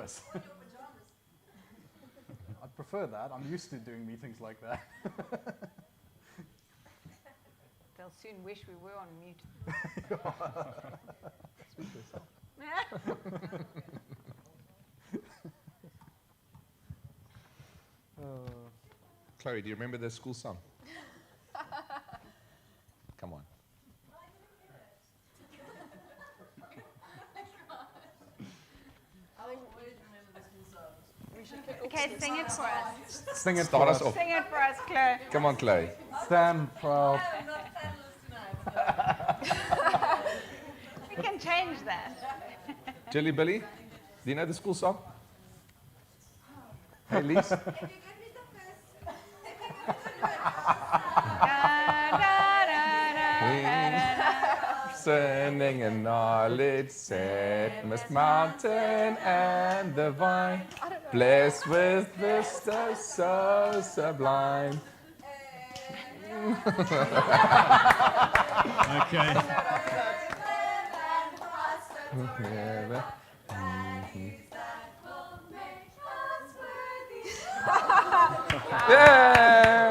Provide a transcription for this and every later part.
office. I'd prefer that. I'm used to doing meetings like that. They'll soon wish we were on mute. Speak for yourself. Chloe, do you remember the school song? Come on. Okay, sing it for us. Sing it Start for us off. Sing it for us, Chloe. Come on, Chloe. Stand proud. We can change that. Jelly Billy, do you know the school song? Hey, Lise? Da, da, da, da. Sending and knowledge, set Miss Mountain and the vine, blessed with vistas so sublime. Okay. Yay!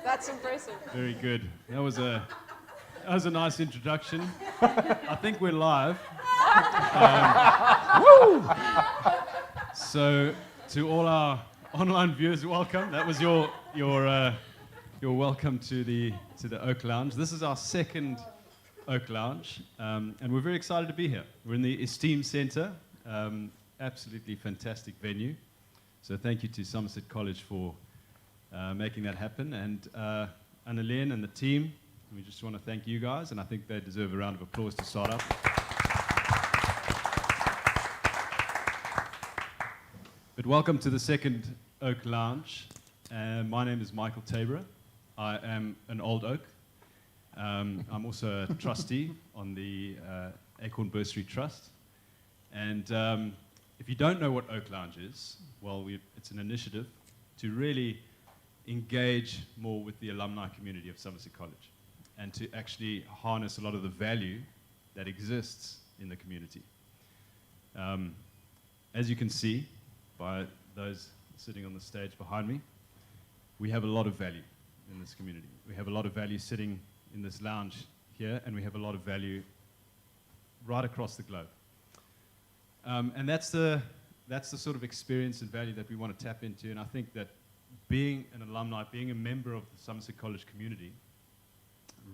That's impressive. Very good. That was a nice introduction. I think we're live. So to all our online viewers, welcome. That was your welcome to the Oak Lounge. This is our second Oak Lounge, and we're very excited to be here. We're in the ESTEAM Centre, absolutely fantastic venue. So thank you to Somerset College for making that happen, and Annalene and the team. We just want to thank you guys, and I think they deserve a round of applause to start up. But welcome to the second Oak Lounge. My name is Michael Tabor. I am an old oak. I'm also a trustee on the Acorn Bursary Trust. And if you don't know what Oak Lounge is, well, it's an initiative to really engage more with the alumni community of Somerset College and to actually harness a lot of the value that exists in the community. As you can see by those sitting on the stage behind me, we have a lot of value in this community. We have a lot of value sitting in this lounge here, and we have a lot of value right across the globe. And that's the sort of experience and value that we want to tap into, and I think that being an alumni, being a member of the Somerset College community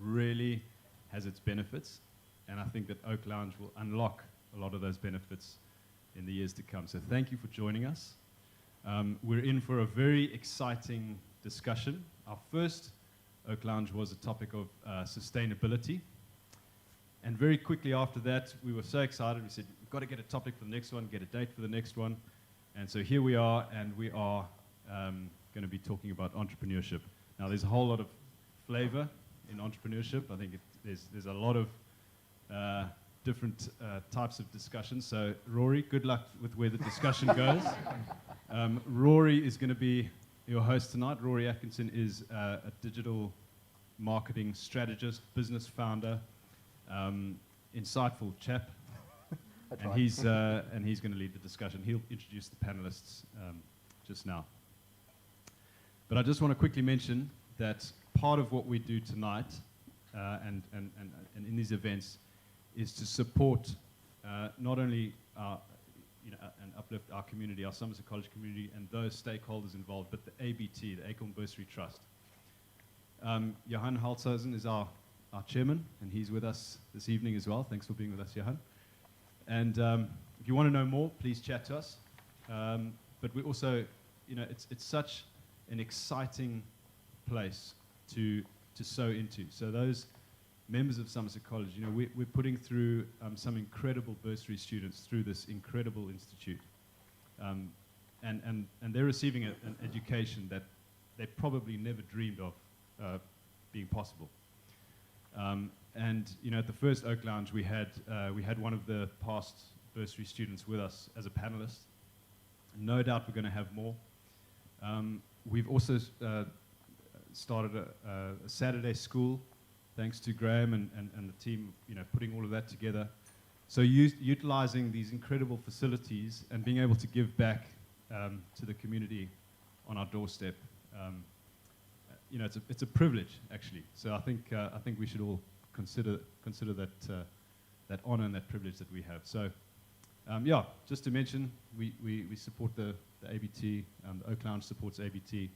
really has its benefits, and I think that Oak Lounge will unlock a lot of those benefits in the years to come. So thank you for joining us. We're in for a very exciting discussion. Our first Oak Lounge was a topic of sustainability, and very quickly after that we were so excited, we said we've got to get a topic for the next one, get a date for the next one, and so here we are, and we are going to be talking about entrepreneurship. Now there's a whole lot of flavor in entrepreneurship. I think there's a lot of different types of discussions. So Rory, good luck with where the discussion goes. Rory is going to be your host tonight. Rory Atkinson is a digital marketing strategist, business founder, insightful chap, and he's going to lead the discussion. He'll introduce the panelists just now. But I just want to quickly mention that part of what we do tonight and in these events is to support not only and uplift our community, our Somerset College community, and those stakeholders involved, but the ABT, the Acorn Bursary Trust. Johan Halshuizen is our chairman, and he's with us this evening as well. Thanks for being with us, Johan. And if you want to know more, please chat to us. But we also, it's such an exciting place to sow into. So those members of Somerset College, we're putting through some incredible bursary students through this incredible institute. And they're receiving an education that they probably never dreamed of being possible. And at the first Oak Lounge, we had one of the past bursary students with us as a panelist. No doubt we're going to have more. We've also started a Saturday school thanks to Graham and the team, putting all of that together. So utilizing these incredible facilities and being able to give back to the community on our doorstep, it's a privilege actually. So I think we should all consider that honor and that privilege that we have. So just to mention, we support the ABT. The Oak Lounge supports ABT,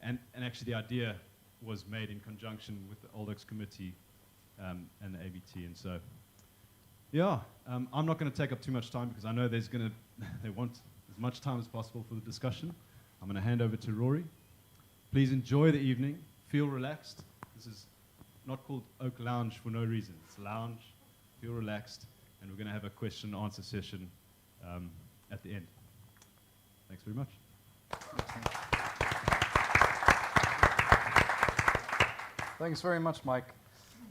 and actually the idea was made in conjunction with the Old Oaks Committee and the ABT. And so, I'm not going to take up too much time because I know they want as much time as possible for the discussion. I'm going to hand over to Rory. Please enjoy the evening. Feel relaxed. This is not called Oak Lounge for no reason. It's lounge. Feel relaxed. And we're going to have a question and answer session at the end. Thanks very much. Thanks very much, Mike.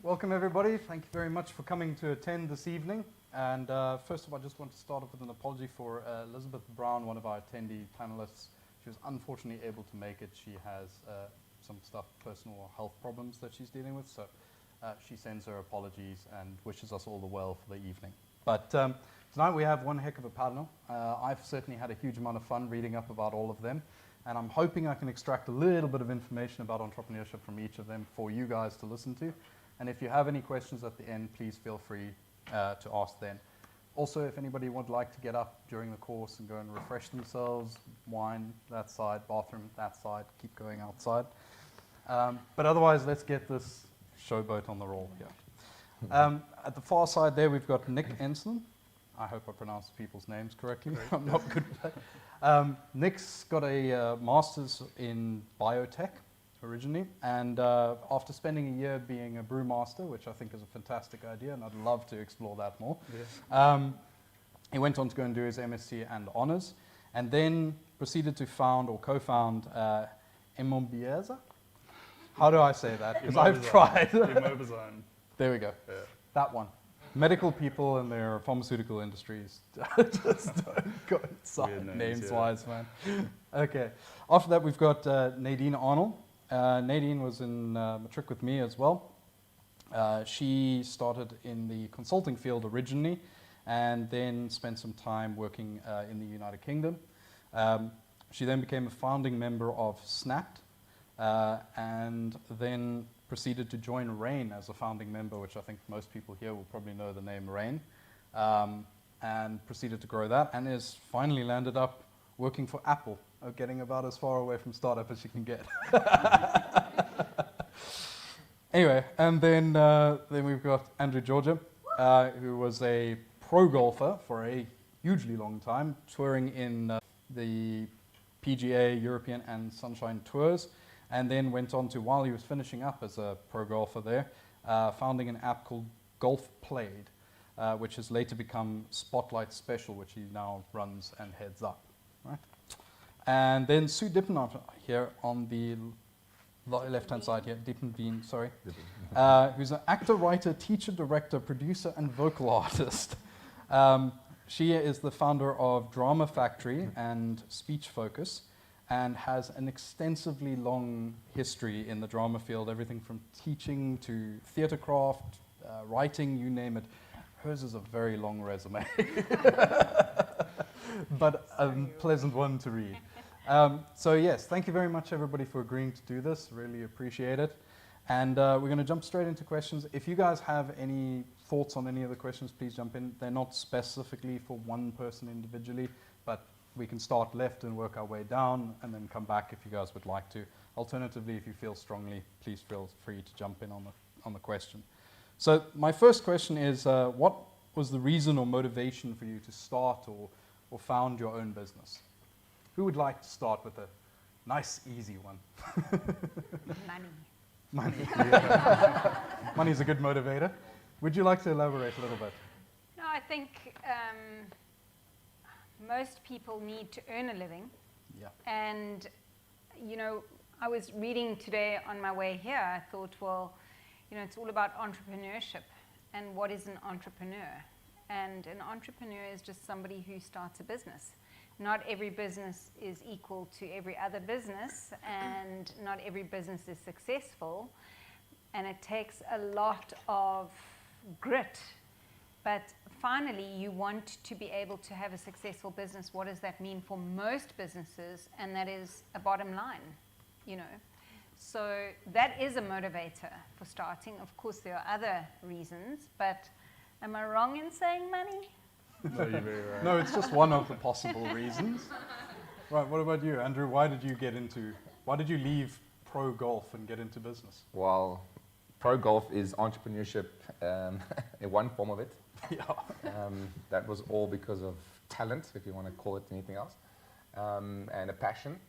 Welcome, everybody. Thank you very much for coming to attend this evening. And first of all, I just want to start off with an apology for Elizabeth Brown, one of our attendee panelists. She was unfortunately able to make it. She has some personal health problems that she's dealing with. So she sends her apologies and wishes us all the well for the evening. But tonight we have one heck of a panel. I've certainly had a huge amount of fun reading up about all of them. And I'm hoping I can extract a little bit of information about entrepreneurship from each of them for you guys to listen to. And if you have any questions at the end, please feel free to ask then. Also, if anybody would like to get up during the course and go and refresh themselves, wine that side, bathroom that side, keep going outside. But otherwise, let's get this showboat on the roll here. At the far side there, we've got Nick Enslin. I hope I pronounced people's names correctly. I'm not good at that. Nick's got a master's in biotech originally, and after spending a year being a brewmaster, which I think is a fantastic idea, and I'd love to explore that more, he went on to go and do his MSc and honors, and then proceeded to found or co-found Immobieza. How do I say that? Because I've tried. Immobazone. There we go. Yeah. That one. Medical people and their pharmaceutical industries just don't go inside names-wise, man. Okay. After that, we've got Nadine Arnold. Nadine was in matric with me as well. She started in the consulting field originally and then spent some time working in the United Kingdom. She then became a founding member of Snapped and then proceeded to join RAIN as a founding member, which I think most people here will probably know the name RAIN, and proceeded to grow that, and has finally landed up working for Apple, getting about as far away from startup as you can get. Anyway, and then we've got Andrew Georgiou, who was a pro golfer for a hugely long time, touring in the PGA, European, and Sunshine Tours, and then went on to, while he was finishing up as a pro golfer there, founding an app called Golf Played, which has later become Spotlight Special, which he now runs and heads up. Right? And then Sue Diepeveen here on the left-hand side here, Diepeveen, sorry, who's an actor, writer, teacher, director, producer, and vocal artist. She is the founder of Drama Factory and Speech Focus, and has an extensively long history in the drama field, everything from teaching to theatre craft, writing, you name it. Hers is a very long resume, but a pleasant one to read. So yes, thank you very much everybody for agreeing to do this, really appreciate it. And we're going to jump straight into questions. If you guys have any thoughts on any of the questions, please jump in. They're not specifically for one person individually, but we can start left and work our way down and then come back if you guys would like to. Alternatively, if you feel strongly, please feel free to jump in on the question. So my first question is, what was the reason or motivation for you to start or found your own business? Who would like to start with a nice, easy one? Money. Money. Money's a good motivator. Would you like to elaborate a little bit? No, I think most people need to earn a living. Yeah. And, I was reading today on my way here, I thought, well, it's all about entrepreneurship and what is an entrepreneur. And an entrepreneur is just somebody who starts a business. Not every business is equal to every other business, and not every business is successful. and it takes a lot of grit. But finally, you want to be able to have a successful business. What does that mean for most businesses? And that is a bottom line, you know. So that is a motivator for starting. Of course, there are other reasons, but am I wrong in saying money? No, you're very right. No, it's just one of the possible reasons. Right, what about you, Andrew? Why did you leave pro golf and get into business? Well, pro golf is entrepreneurship in one form of it. Yeah. That was all because of talent, if you want to call it anything else, and a passion.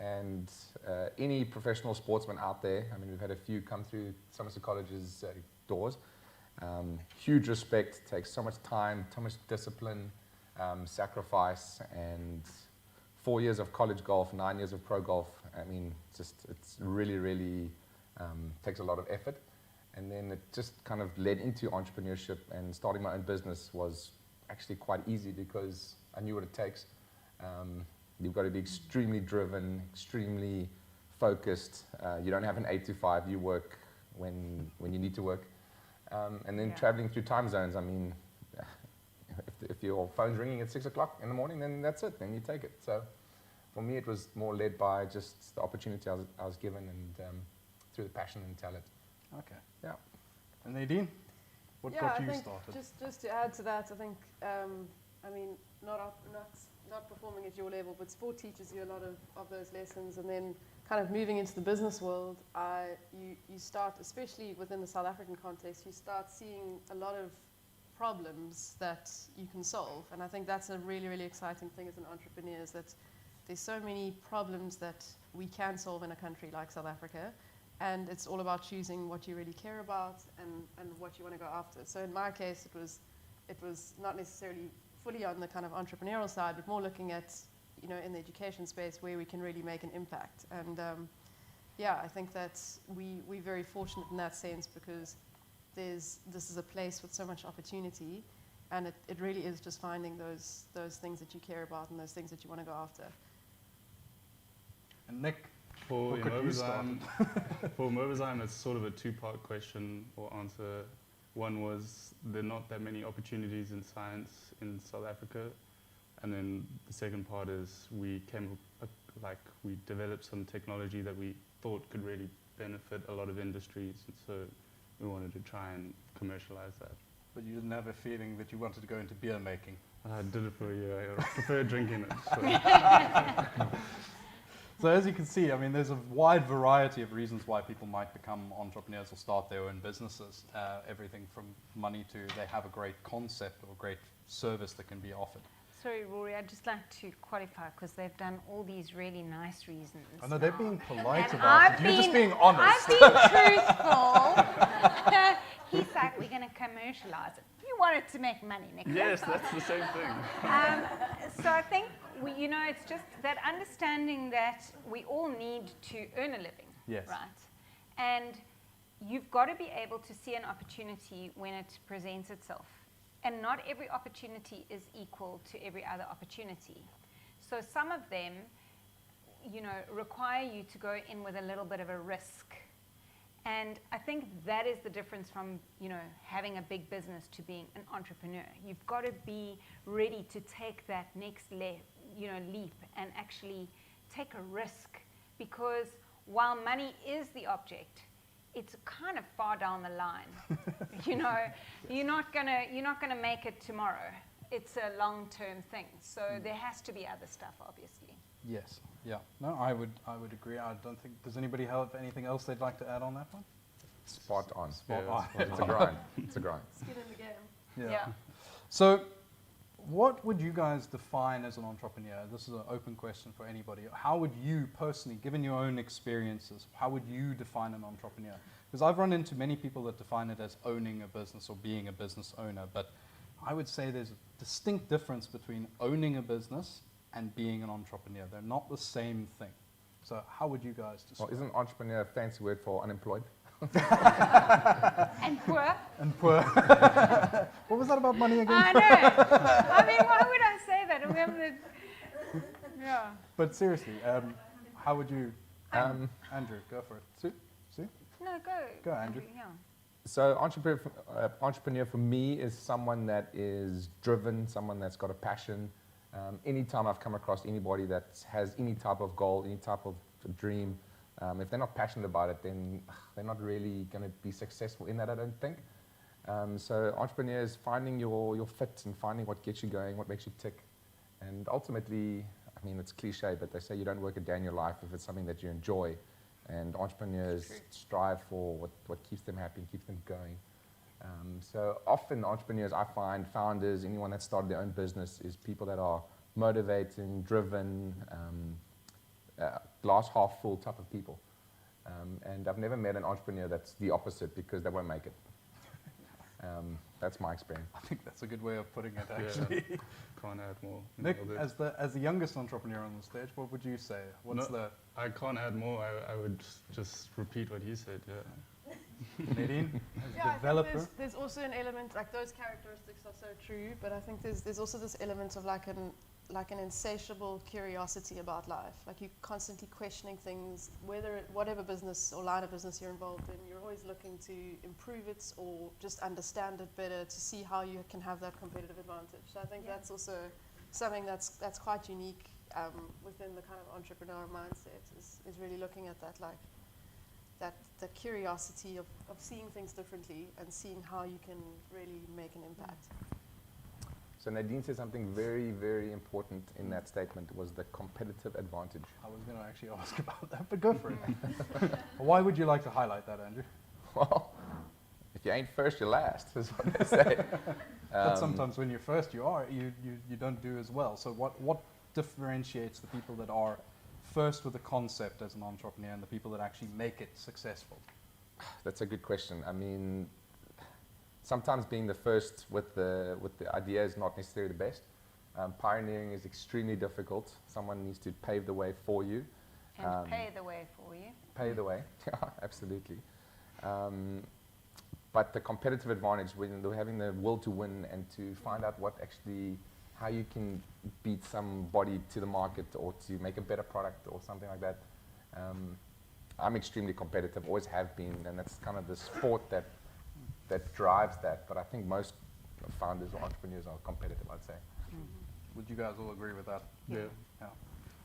And any professional sportsman out there, I mean, we've had a few come through Somerset College's doors. Huge respect, takes so much time, so much discipline, sacrifice, and 4 years of college golf, 9 years of pro golf. I mean, it's really takes a lot of effort. And then it just kind of led into entrepreneurship, and starting my own business was actually quite easy because I knew what it takes. You've got to be extremely driven, extremely focused. You don't have an 8 to 5, you work when you need to work. And then traveling through time zones, I mean, if your phone's ringing at 6 o'clock in the morning, then that's it, then you take it. So for me, it was more led by just the opportunity I was given, and through the passion and talent. Okay. Yeah. And Nadine, what got you started? Just to add to that, I think, I mean, not performing at your level, but sport teaches you a lot of those lessons, and then kind of moving into the business world, you start, especially within the South African context, you start seeing a lot of problems that you can solve, and I think that's a really exciting thing as an entrepreneur, is that there's so many problems that we can solve in a country like South Africa, and it's all about choosing what you really care about and what you want to go after. So in my case, it was not necessarily fully on the kind of entrepreneurial side, but more looking at, you know, in the education space where we can really make an impact. And I think that we're very fortunate in that sense, because this is a place with so much opportunity, and it really is just finding those things that you care about and those things that you want to go after. And Nick, For what got you started? Mobizyme, it's sort of a two-part question or answer. One was there are not that many opportunities in science in South Africa, and then the second part is we developed some technology that we thought could really benefit a lot of industries, and so we wanted to try and commercialize that. But you didn't have a feeling that you wanted to go into beer making? I did it for a year. I prefer drinking it. So. So as you can see, I mean, there's a wide variety of reasons why people might become entrepreneurs or start their own businesses. Everything from money to they have a great concept or a great service that can be offered. Sorry, Rory, I'd just like to qualify, because they've done all these really nice reasons. I know they're being polite And about it. You're just being honest. I've been truthful. He's like, we're going to commercialize it. You wanted to make money, Nick. Yes, that's the same thing. So I think, it's just that understanding that we all need to earn a living, Yes. right? And you've got to be able to see an opportunity when it presents itself. And not every opportunity is equal to every other opportunity. So some of them, require you to go in with a little bit of a risk. And I think that is the difference from, having a big business to being an entrepreneur. You've got to be ready to take that next leap and actually take a risk, because while money is the object, it's kind of far down the line. You're not gonna make it tomorrow. It's a long-term thing. So there has to be other stuff, obviously. Yes. Yeah. No, I would agree. I don't think. Does anybody have anything else they'd like to add on that one? Spot on. Spot Yeah, on. It's a grind. It's a grind. Skin in the game. Yeah. So, what would you guys define as an entrepreneur? This is an open question for anybody. How would you personally, given your own experiences, how would you define an entrepreneur? Because I've run into many people that define it as owning a business or being a business owner, but I would say there's a distinct difference between owning a business and being an entrepreneur. They're not the same thing. So how would you guys describe? Well, isn't entrepreneur a fancy word for unemployed? And poor. And poor. What was that about money again? I know. I mean, why would I say that? But seriously, how would you, Andrew, go for it. Sue? No, Go, Andrew. Yeah. So entrepreneur for me is someone that is driven, someone that's got a passion. Anytime I've come across anybody that has any type of goal, any type of dream, if they're not passionate about it, then they're not really going to be successful in that, I don't think. So entrepreneur is finding your fit and finding what gets you going, what makes you tick. And ultimately, I mean, it's cliche, but they say you don't work a day in your life if it's something that you enjoy. And entrepreneurs strive for what keeps them happy and keeps them going. So often entrepreneurs, I find, founders, anyone that started their own business, is people that are motivating, driven, glass half full type of people. And I've never met an entrepreneur that's the opposite, because they won't make it. That's my experience. I think that's a good way of putting it, actually. Yeah, can't add more. Nick, Nailed it. as the youngest entrepreneur on the stage, what would you say? What's I can't add more. I would just repeat what he said. Yeah. Nadine, as Yeah, a I think developer? there's also an element, like those characteristics are so true, but I think there's also this element of like an insatiable curiosity about life. Like you're constantly questioning things, whatever business or line of business you're involved in, you're always looking to improve it or just understand it better to see how you can have that competitive advantage. So I think that's also something that's quite unique within the kind of entrepreneur mindset is really looking at that, like the curiosity of seeing things differently and seeing how you can really make an impact. So Nadine said something very, very important in that statement, was the competitive advantage. I was going to actually ask about that, but go for it. Why would you like to highlight that, Andrew? Well, if you ain't first, you're last, is what they say. But sometimes when you're first, you don't do as well. So what differentiates the people that are first with the concept as an entrepreneur and the people that actually make it successful? That's a good question. I mean, sometimes being the first with the idea is not necessarily the best. Pioneering is extremely difficult. Someone needs to pave the way for you. And pay the way for you. Pay the way, yeah, absolutely. But the competitive advantage, when they're having the will to win and to find out how you can beat somebody to the market or to make a better product or something like that. I'm extremely competitive, always have been, and that's kind of the sport that drives that. But I think most founders or entrepreneurs are competitive, I'd say. Would you guys all agree with that? Yeah.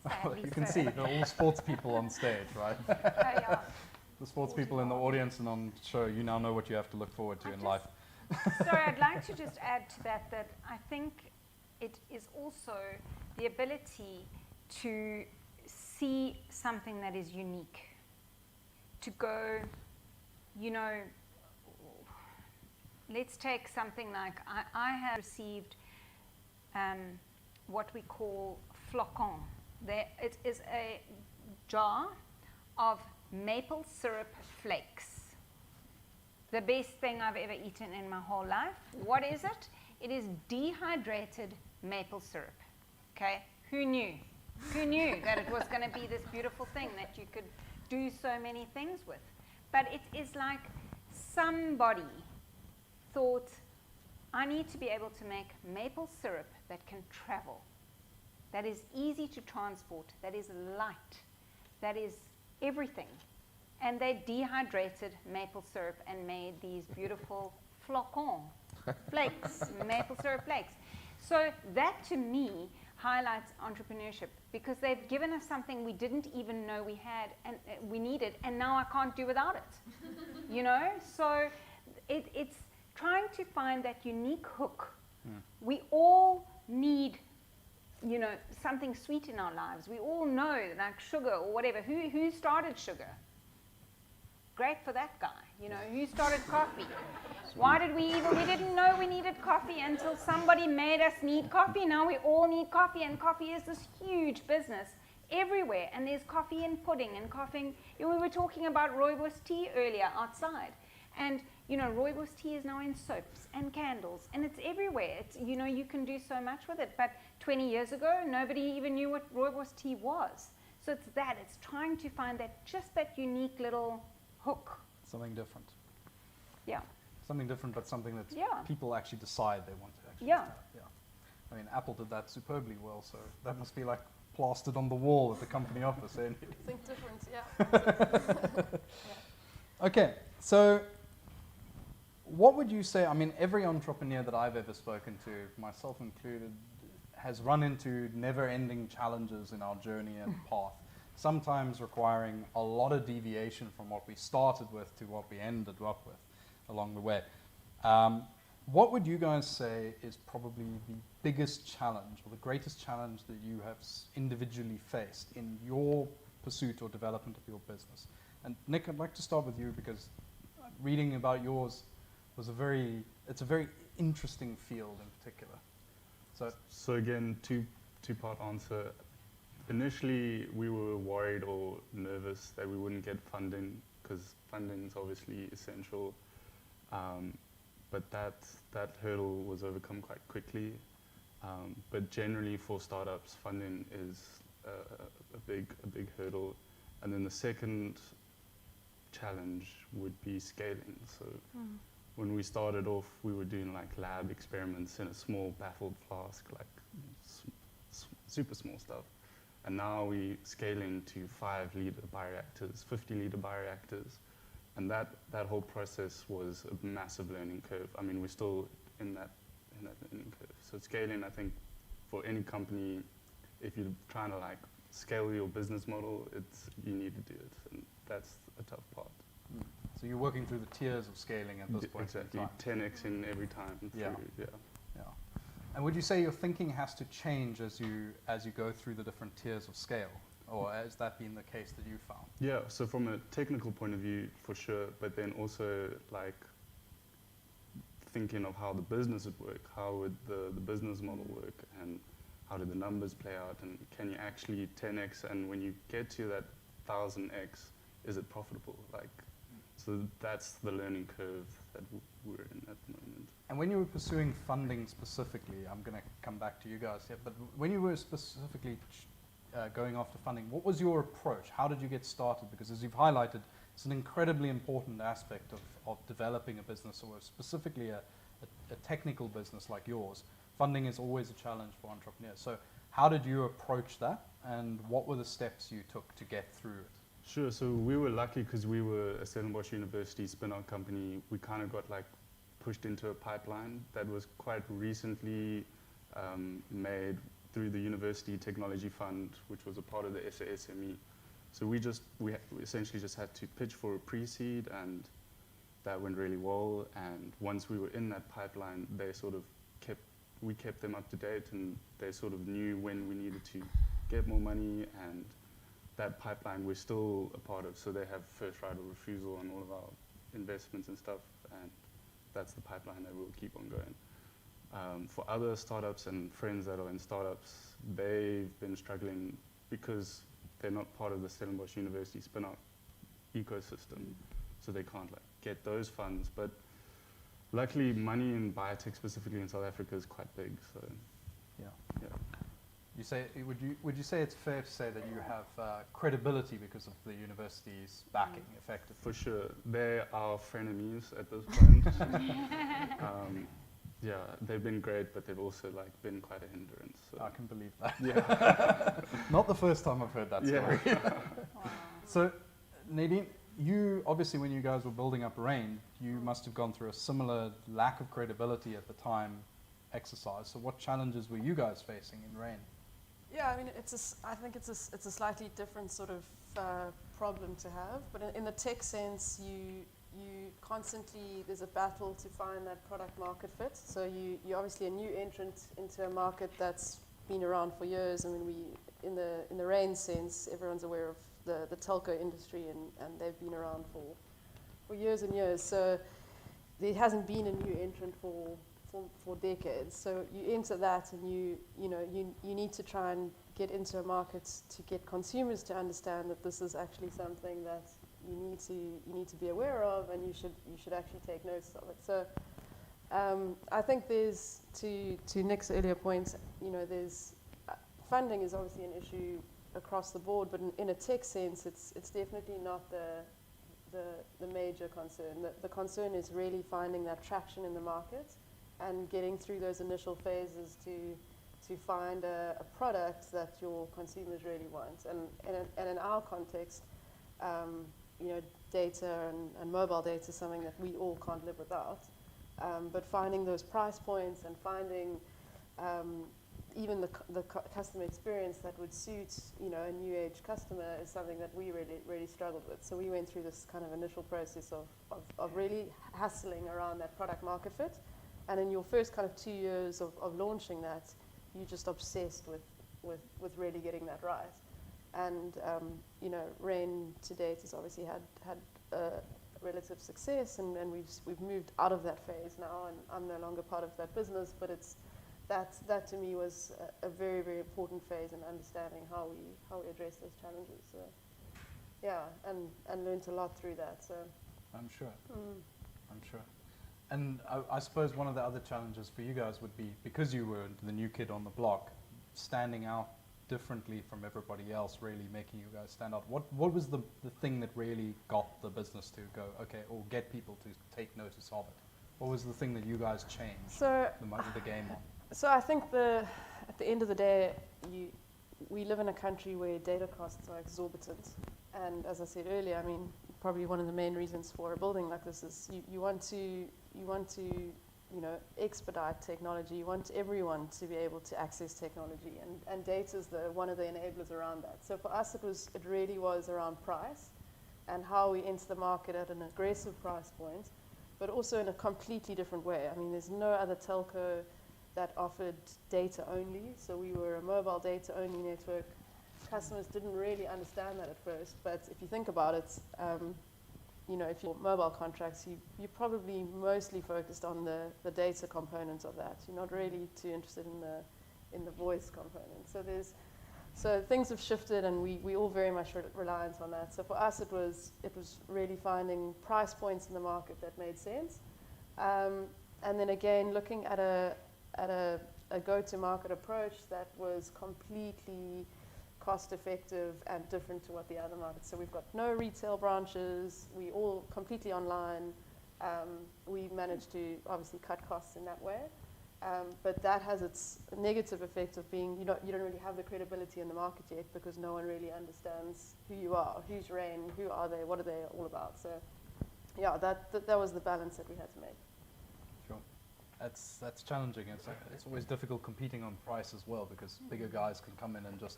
Sadly You can so. see they're all sports people on stage, right? Oh, yeah. The sports people in the audience and on show, you now know what you have to look forward to in life. Sorry, I'd like to just add to that I think it is also the ability to see something that is unique. To go, let's take something like, I have received what we call flocon. It is a jar of maple syrup flakes. The best thing I've ever eaten in my whole life. What is it? It is dehydrated maple syrup. Okay? Who knew? Who knew that it was going to be this beautiful thing that you could do so many things with? But it is like somebody thought, I need to be able to make maple syrup that can travel, that is easy to transport, that is light, that is everything. And they dehydrated maple syrup and made these beautiful flocons, flakes, maple syrup flakes. So that to me highlights entrepreneurship, because they've given us something we didn't even know we had and we needed, and now I can't do without it. So it's trying to find that unique hook. We all need something sweet in our lives. We all know, like sugar or whatever. Who started sugar? Great for that guy. Who started coffee? Why did we didn't know we needed coffee until somebody made us need coffee. Now we all need coffee, and coffee is this huge business everywhere. And there's coffee in pudding and coffee. We were talking about rooibos tea earlier outside. And rooibos tea is now in soaps and candles, and it's everywhere. It's, you can do so much with it. But 20 years ago, nobody even knew what rooibos tea was. So it's trying to find that unique little hook. Something different. Yeah. Something different, but something that people actually decide they want to actually have. Yeah. I mean, Apple did that superbly well, so that must be like plastered on the wall at the company office. Think different, yeah. Okay, so what would you say, I mean, every entrepreneur that I've ever spoken to, myself included, has run into never-ending challenges in our journey and path, sometimes requiring a lot of deviation from what we started with to what we ended up with along the way. What would you guys say is probably the biggest challenge or the greatest challenge that you have individually faced in your pursuit or development of your business? And Nick, I'd like to start with you because reading about yours was it's a very interesting field in particular. So again, two-part answer. Initially, we were worried or nervous that we wouldn't get funding because funding is obviously essential. But that hurdle was overcome quite quickly. But generally for startups, funding is a big hurdle. And then the second challenge would be scaling. So when we started off, we were doing like lab experiments in a small baffled flask, like super small stuff. And now we scaling to 5-liter bioreactors, 50-liter bioreactors. And that whole process was a massive learning curve. I mean, we're still in that learning curve. So scaling, I think, for any company, if you're trying to like scale your business model, you need to do it, and that's a tough part. So you're working through the tiers of scaling at this point exactly, in time. 10xing every time. Yeah. Yeah. And would you say your thinking has to change as you go through the different tiers of scale? Or has that been the case that you found? Yeah, so from a technical point of view, for sure, but then also like thinking of how the business would work, how would the business model work, and how do the numbers play out, and can you actually 10x, and when you get to that 1000x, is it profitable? Like, so that's the learning curve that we're in at the moment. And when you were pursuing funding specifically, I'm going to come back to you guys here, but when you were specifically going after funding, what was your approach? How did you get started? Because as you've highlighted, it's an incredibly important aspect of developing a business, or specifically a technical business like yours. Funding is always a challenge for entrepreneurs. So how did you approach that, and what were the steps you took to get through it? Sure, so we were lucky because we were a Stellenbosch University spin-out company. We kind of got like pushed into a pipeline that was quite recently made through the University Technology Fund, which was a part of the SASME. So we essentially just had to pitch for a pre-seed, and that went really well. And once we were in that pipeline, we kept them up to date, and they sort of knew when we needed to get more money, and that pipeline we're still a part of. So they have first right of refusal on all of our investments and stuff, and that's the pipeline that we'll keep on going. For other startups and friends that are in startups, they've been struggling because they're not part of the Stellenbosch University spin-out ecosystem, so they can't like get those funds. But luckily, money in biotech, specifically in South Africa, is quite big. So Yeah. yeah. You say, would you say it's fair to say that you have credibility because of the university's backing, effectively? For sure, they're our frenemies at this point. Yeah, they've been great, but they've also like been quite a hindrance. So. I can believe that. Yeah. Not the first time I've heard that story. Yeah. So, Nadine, you obviously, when you guys were building up Rain, you must have gone through a similar lack of credibility at the time exercise. So, what challenges were you guys facing in Rain? Yeah, I mean, I think it's a slightly different sort of problem to have. But in the tech sense, you constantly, there's a battle to find that product market fit. So you're obviously a new entrant into a market that's been around for years. I mean, in the Rain sense, everyone's aware of the telco industry, and they've been around for years and years. So there hasn't been a new entrant for decades. So you enter that, and you need to try and get into a market to get consumers to understand that this is actually something that you need to be aware of, and you should actually take notice of it. So I think there's, to Nick's earlier point, there's funding is obviously an issue across the board, but in a tech sense, it's definitely not the major concern. The concern is really finding that traction in the market and getting through those initial phases to find a product that your consumers really want. And in our context, data and mobile data is something that we all can't live without. But finding those price points and finding even the customer experience that would suit, you know, a new age customer is something that we really struggled with. So we went through this kind of initial process of really hassling around that product market fit. And in your first kind of 2 years of launching that, you're just obsessed with really getting that right. And you know, Rain to date has obviously had relative success, and we've moved out of that phase now, and I'm no longer part of that business. But that to me was a very important phase in understanding how we address those challenges. So yeah, and learned a lot through that. So I'm sure. I'm sure. And I suppose one of the other challenges for you guys would be, because you were the new kid on the block, standing out differently from everybody else, really making you guys stand out. What was the thing that really got the business to go, okay, or get people to take notice of it? What was the thing that you guys changed the game on? So I think at the end of the day, we live in a country where data costs are exorbitant. And as I said earlier, I mean, probably one of the main reasons for a building like this is you want to you know, expedite technology. You want everyone to be able to access technology, and data is one of the enablers around that. So for us, it really was around price and how we enter the market at an aggressive price point, but also in a completely different way. I mean, there's no other telco that offered data only. So we were a mobile data only network. Customers didn't really understand that at first, but if you think about it, you know, if you're mobile contracts, you're probably mostly focused on the data component of that. You're not really too interested in the voice component. So things have shifted, and we all very much reliant on that. So for us, it was really finding price points in the market that made sense, and then again looking at a go-to-market approach that was completely cost-effective and different to what the other markets. So we've got no retail branches. We all completely online. We managed to obviously cut costs in that way, but that has its negative effect of being you don't really have the credibility in the market yet, because no one really understands who you are, who's Rain, who are they, what are they all about. So yeah, that was the balance that we had to make. Sure. That's challenging. It's always difficult competing on price as well, because bigger guys can come in and just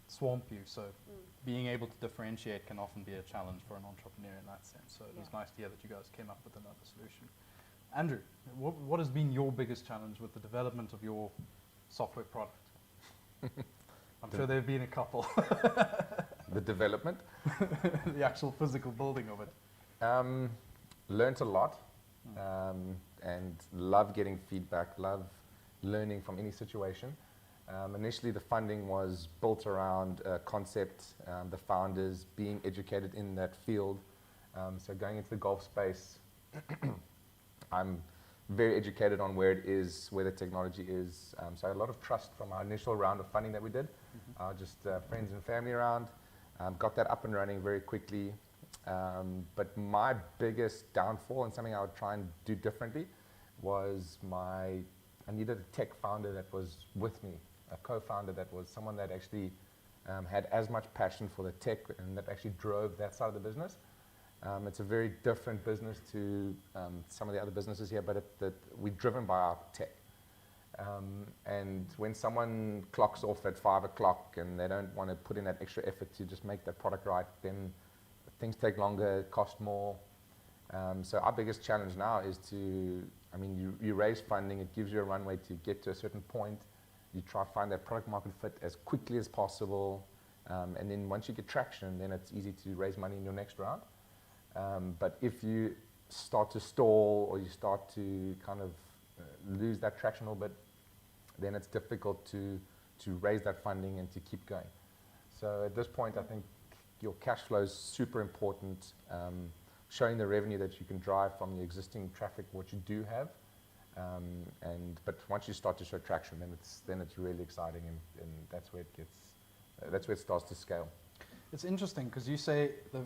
swamp you. So being able to differentiate can often be a challenge for an entrepreneur in that sense. So it was nice to hear that you guys came up with another solution. Andrew, what has been your biggest challenge with the development of your software product? I'm sure there have been a couple. The development? The actual physical building of it. Learned a lot, and love getting feedback, love learning from any situation. Initially, the funding was built around a concept, the founders being educated in that field. So going into the golf space, I'm very educated on where it is, where the technology is. So I had a lot of trust from our initial round of funding that we did. Just friends and family around. Got that up and running very quickly. But my biggest downfall, and something I would try and do differently, was I needed a tech founder that was with me, a co-founder that was someone that actually had as much passion for the tech and that actually drove that side of the business. It's a very different business to some of the other businesses here, but we're driven by our tech. And when someone clocks off at 5 o'clock and they don't want to put in that extra effort to just make that product right, then things take longer, cost more. So our biggest challenge now is you raise funding, it gives you a runway to get to a certain point. You try to find that product market fit as quickly as possible. And then once you get traction, then it's easy to raise money in your next round. But if you start to stall, or you start to kind of lose that traction a little bit, then it's difficult to raise that funding and to keep going. So at this point, I think your cash flow is super important. Showing the revenue that you can drive from the existing traffic, what you do have. But once you start to show traction, then it's really exciting, and that's where it starts to scale. It's interesting because you say the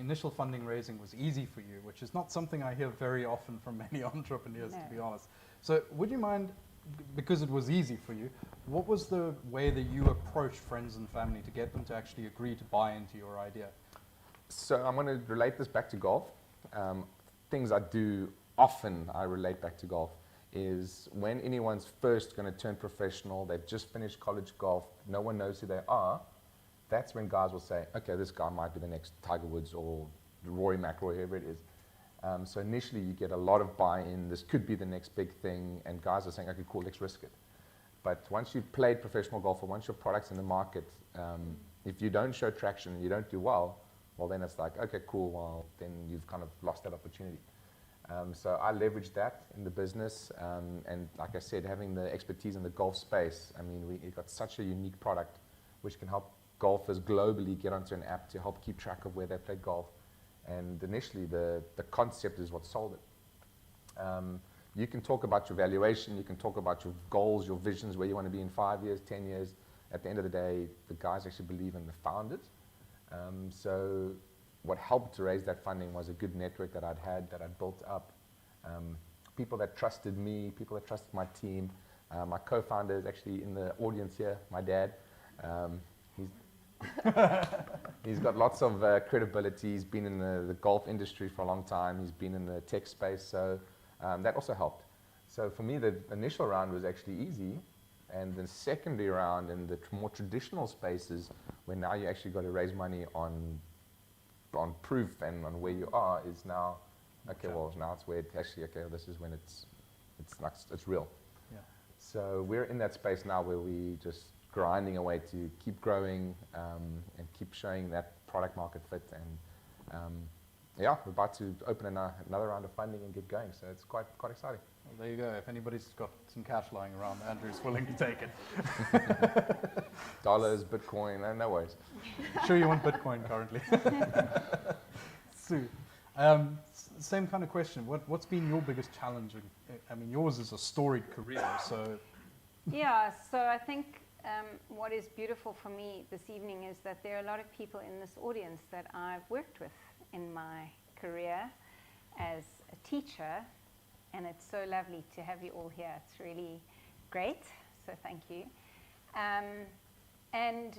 initial funding raising was easy for you, which is not something I hear very often from many entrepreneurs, to be honest. So would you mind, because it was easy for you, what was the way that you approached friends and family to get them to actually agree to buy into your idea? So I'm going to relate this back to golf. Things I do often, I relate back to golf, is when anyone's first going to turn professional, they've just finished college golf, no one knows who they are, that's when guys will say, okay, this guy might be the next Tiger Woods or Rory McIlroy, whoever it is. So initially you get a lot of buy-in, this could be the next big thing, and guys are saying, okay, cool, let's risk it. But once you've played professional golf, or once your product's in the market, if you don't show traction and you don't do well, then it's like, okay, cool, well, then you've kind of lost that opportunity. So I leveraged that in the business, and like I said, having the expertise in the golf space, I mean, we've got such a unique product which can help golfers globally get onto an app to help keep track of where they play golf. And initially, the concept is what sold it. You can talk about your valuation, you can talk about your goals, your visions, where you want to be in 5 years, 10 years. At the end of the day, the guys actually believe in the founders. So what helped to raise that funding was a good network that I'd built up. People that trusted me, people that trusted my team. My co-founder is actually in the audience here, my dad. He's got lots of credibility. He's been in the golf industry for a long time. He's been in the tech space, so that also helped. So for me, the initial round was actually easy, and the secondary round in the more traditional spaces, where now you actually got to raise money on proof and on where you are, is now, okay, well, now it's where it actually, okay, this is when it's real. Yeah. So we're in that space now where we just grinding away to keep growing and keep showing that product market fit, and yeah, we're about to open another round of funding and get going, so it's quite exciting. Well, there you go. If anybody's got some cash lying around, Andrew's willing to take it. Dollars, Bitcoin, no worries. Sure you want Bitcoin currently. Sue, same kind of question. What's been your biggest challenge? I mean, yours is a storied career, so... Yeah, so I think what is beautiful for me this evening is that there are a lot of people in this audience that I've worked with in my career as a teacher, and it's so lovely to have you all here. It's really great, so thank you. And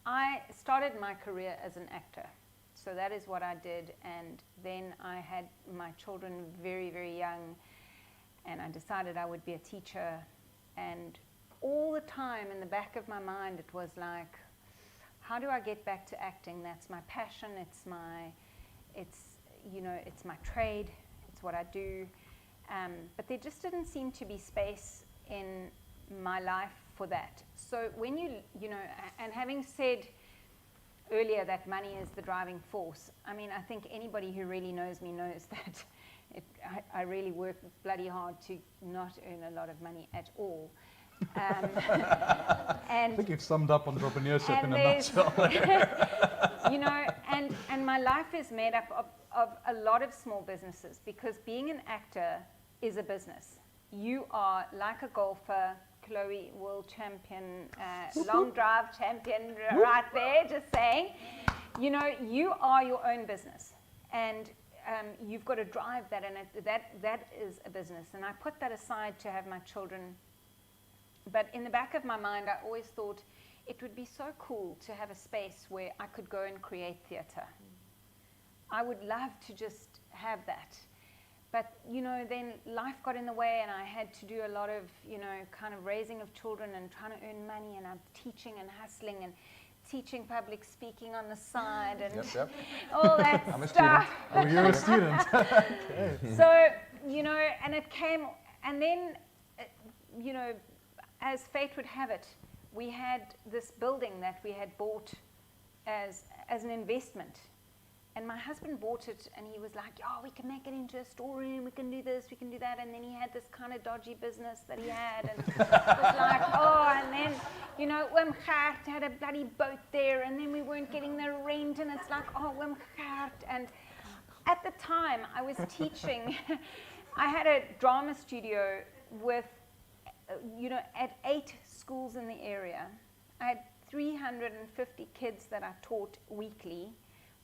I started my career as an actor, so that is what I did, and then I had my children very, very young, and I decided I would be a teacher, and all the time in the back of my mind it was like, how do I get back to acting? That's my passion, it's my trade, it's what I do. But there just didn't seem to be space in my life for that. So when you know, and having said earlier that money is the driving force, I mean, I think anybody who really knows me knows that I really work bloody hard to not earn a lot of money at all. I think you've summed up entrepreneurship in a nutshell. You know, and my life is made up of a lot of small businesses, because being an actor is a business. You are like a golfer, Chloe, world champion, long drive champion, right there, just saying. You know, you are your own business, and you've got to drive that, and that is a business. And I put that aside to have my children. But in the back of my mind, I always thought it would be so cool to have a space where I could go and create theatre. I would love to just have that. But, you know, then life got in the way, and I had to do a lot of, you know, kind of raising of children and trying to earn money, and I'm teaching and hustling and teaching public speaking on the side and Yep. all that I'm a stuff. Oh, you're a student. Okay. So, you know, and it came, and then, you know, as fate would have it, we had this building that we had bought as an investment. And my husband bought it, and he was like, oh, we can make it into a storeroom, we can do this, we can do that. And then he had this kind of dodgy business that he had, and it was like, oh, and then, you know, Wimgaard had a bloody boat there, and then we weren't getting the rent, and it's like, oh, Wimgaard. And at the time, I was teaching. I had a drama studio with, you know, at 8 schools in the area. I had 350 kids that I taught weekly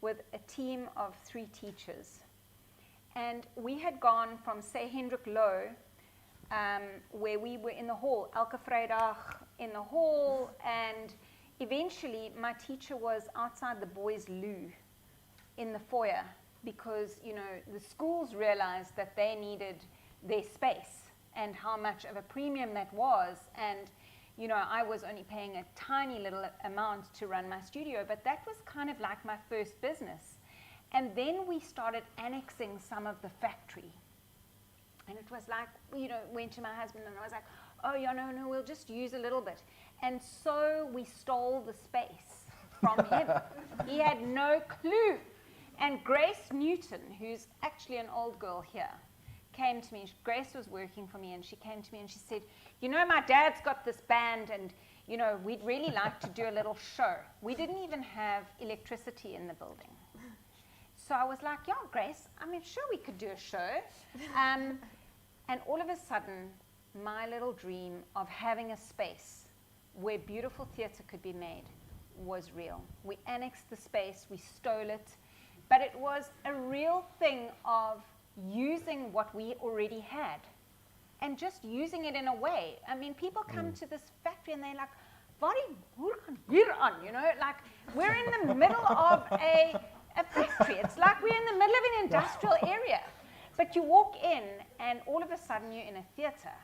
with a team of 3 teachers. And we had gone from, say, Hendrik Low, where we were in the hall, Elke Vrydag in the hall, and eventually my teacher was outside the boys' loo in the foyer because, you know, the schools realized that they needed their space and how much of a premium that was. And, you know, I was only paying a tiny little amount to run my studio, but that was kind of like my first business. And then we started annexing some of the factory. And it was like, you know, went to my husband and I was like, oh, yeah, no, we'll just use a little bit. And so we stole the space from him. He had no clue. And Grace Newton, who's actually an old girl here, came to me. Grace was working for me, and she came to me and she said, you know, my dad's got this band and, you know, we'd really like to do a little show. We didn't even have electricity in the building. So I was like, yeah, Grace, I mean, sure, we could do a show. And all of a sudden, my little dream of having a space where beautiful theatre could be made was real. We annexed the space, we stole it, but it was a real thing of using what we already had and just using it in a way. I mean, people come to this factory and they're like, "Wat gaan hier aan?" You know, like we're in the middle of a factory. It's like we're in the middle of an industrial area. But you walk in and all of a sudden you're in a theatre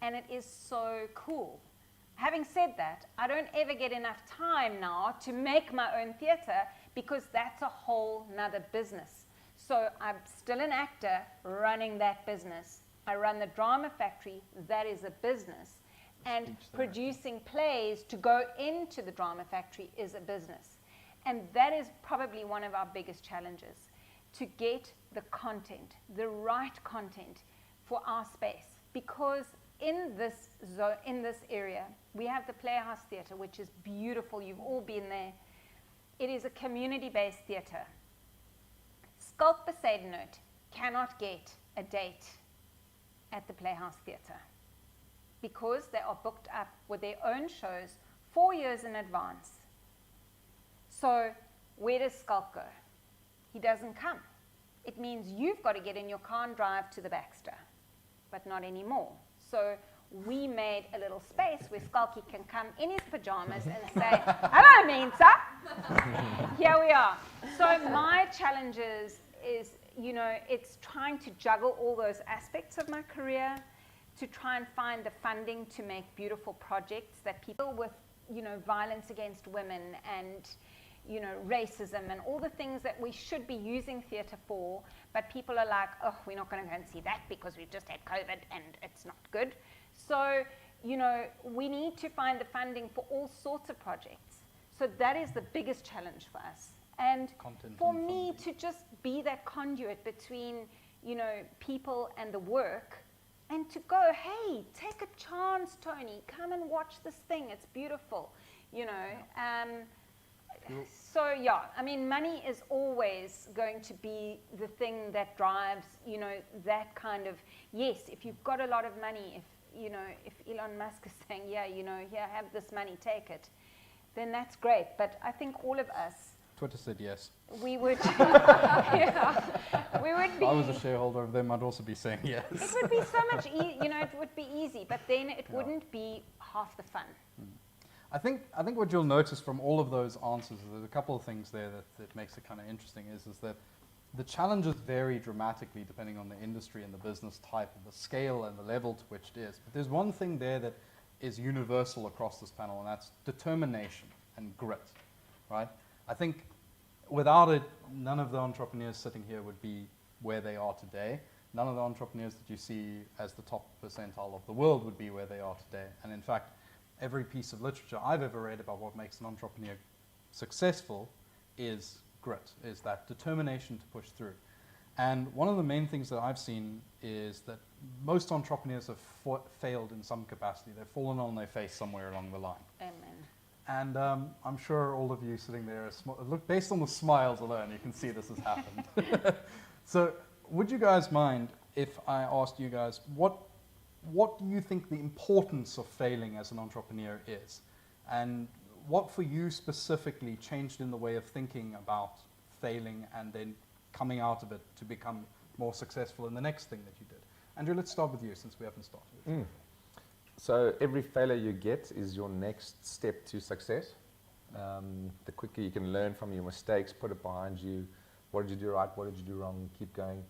and it is so cool. Having said that, I don't ever get enough time now to make my own theatre because that's a whole nother business. So I'm still an actor running that business. I run the drama factory, that is a business. And producing plays to go into the drama factory is a business. And that is probably one of our biggest challenges, to get the content, the right content for our space. Because in this area, we have the Playhouse Theatre, which is beautiful. You've all been there. It is a community-based theatre. Skulk Besaidenout cannot get a date at the Playhouse Theatre because they are booked up with their own shows 4 years in advance. So where does Skulk go? He doesn't come. It means you've got to get in your car and drive to the Baxter, but not anymore. So we made a little space where Skulky can come in his pajamas and say, "Hello, Mensa." Here we are. So my challenge is, you know, it's trying to juggle all those aspects of my career, to try and find the funding to make beautiful projects that people with, you know, violence against women and, you know, racism and all the things that we should be using theatre for, but people are like, oh, we're not going to go and see that because we've just had COVID and it's not good. So, you know, we need to find the funding for all sorts of projects. So that is the biggest challenge for us. And for me to just be that conduit between, you know, people and the work, and to go, hey, take a chance, Tony, come and watch this thing, it's beautiful, you know. So yeah, I mean, money is always going to be the thing that drives, you know, that kind of, yes, if you've got a lot of money, if, you know, if Elon Musk is saying, yeah, you know, here, have this money, take it, then that's great. But I think all of us, Twitter said yes. we would, yeah, we would be. If I was a shareholder of them, I'd also be saying yes. It would be so much, you know, it would be easy, but then it wouldn't be half the fun. I think what you'll notice from all of those answers, there's a couple of things there that makes it kind of interesting, is that the challenges vary dramatically depending on the industry and the business type and the scale and the level to which it is. But there's one thing there that is universal across this panel, and that's determination and grit, right? I think without it, none of the entrepreneurs sitting here would be where they are today. None of the entrepreneurs that you see as the top percentile of the world would be where they are today. And in fact, every piece of literature I've ever read about what makes an entrepreneur successful is grit, is that determination to push through. And one of the main things that I've seen is that most entrepreneurs have failed in some capacity. They've fallen on their face somewhere along the line. Amen. And I'm sure all of you sitting there, look, based on the smiles alone, you can see this has happened. So would you guys mind if I asked you guys, what do you think the importance of failing as an entrepreneur is? And what for you specifically changed in the way of thinking about failing and then coming out of it to become more successful in the next thing that you did? Andrew, let's start with you since we haven't started with you. So every failure you get is your next step to success. The quicker you can learn from your mistakes, put it behind you, what did you do right, what did you do wrong, keep going.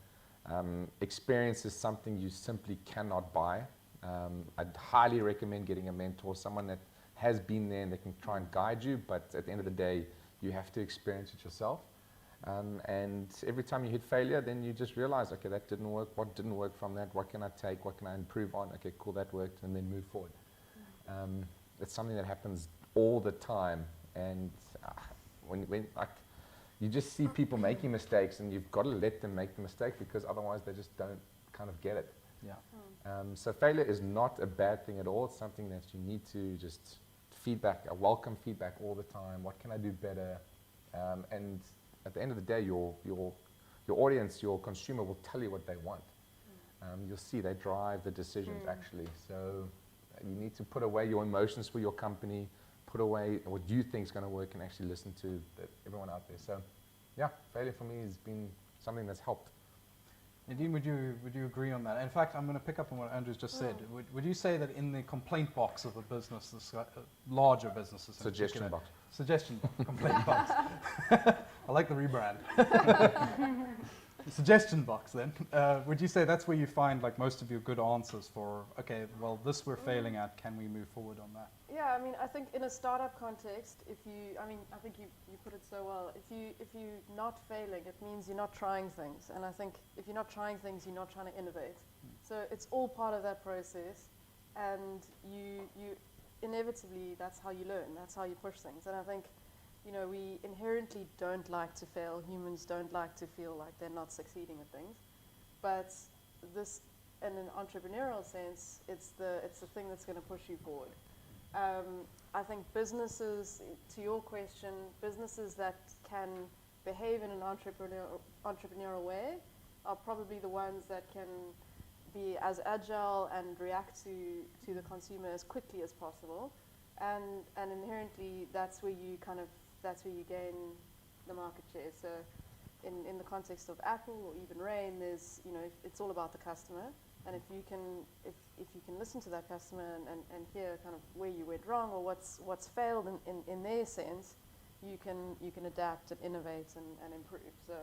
Experience is something you simply cannot buy. I'd highly recommend getting a mentor, someone that has been there and they can try and guide you, but at the end of the day, you have to experience it yourself. And every time you hit failure, then you just realize, okay, that didn't work. What didn't work from that? What can I take? What can I improve on? Okay, cool, that worked, and then move forward. It's something that happens all the time, and when like, you just see people making mistakes, and you've got to let them make the mistake, because otherwise they just don't kind of get it. Yeah. So failure is not a bad thing at all. It's something that you need to just feedback, welcome feedback all the time. What can I do better? And at the end of the day, your audience, your consumer will tell you what they want. You'll see they drive the decisions actually. So you need to put away your emotions for your company, put away what you think is going to work, and actually listen to everyone out there. So yeah, failure for me has been something that's helped. Nadine, would you agree on that? In fact, I'm going to pick up on what Andrew's just said. Would you say that in the complaint box of a business, larger businesses, Suggestion box. Suggestion box, complaint box. I like the rebrand. Suggestion box then. Would you say that's where you find like most of your good answers for, okay, well, this we're failing at, can we move forward on that? Yeah, I mean, I think in a startup context, I think you put it so well. If you're not failing, it means you're not trying things. And I think if you're not trying things, you're not trying to innovate. So it's all part of that process, and you inevitably, that's how you learn, that's how you push things. And I think, we inherently don't like to fail. Humans don't like to feel like they're not succeeding at things. But this, in an entrepreneurial sense, it's the thing that's going to push you forward. I think businesses, to your question, businesses that can behave in an entrepreneurial way are probably the ones that can be as agile and react to the consumer as quickly as possible. And inherently, that's where you gain the market share. So in the context of Apple or even Rain, there's, it's all about the customer. And if you can listen to that customer and hear kind of where you went wrong or what's failed in their sense, you can adapt and innovate and improve. So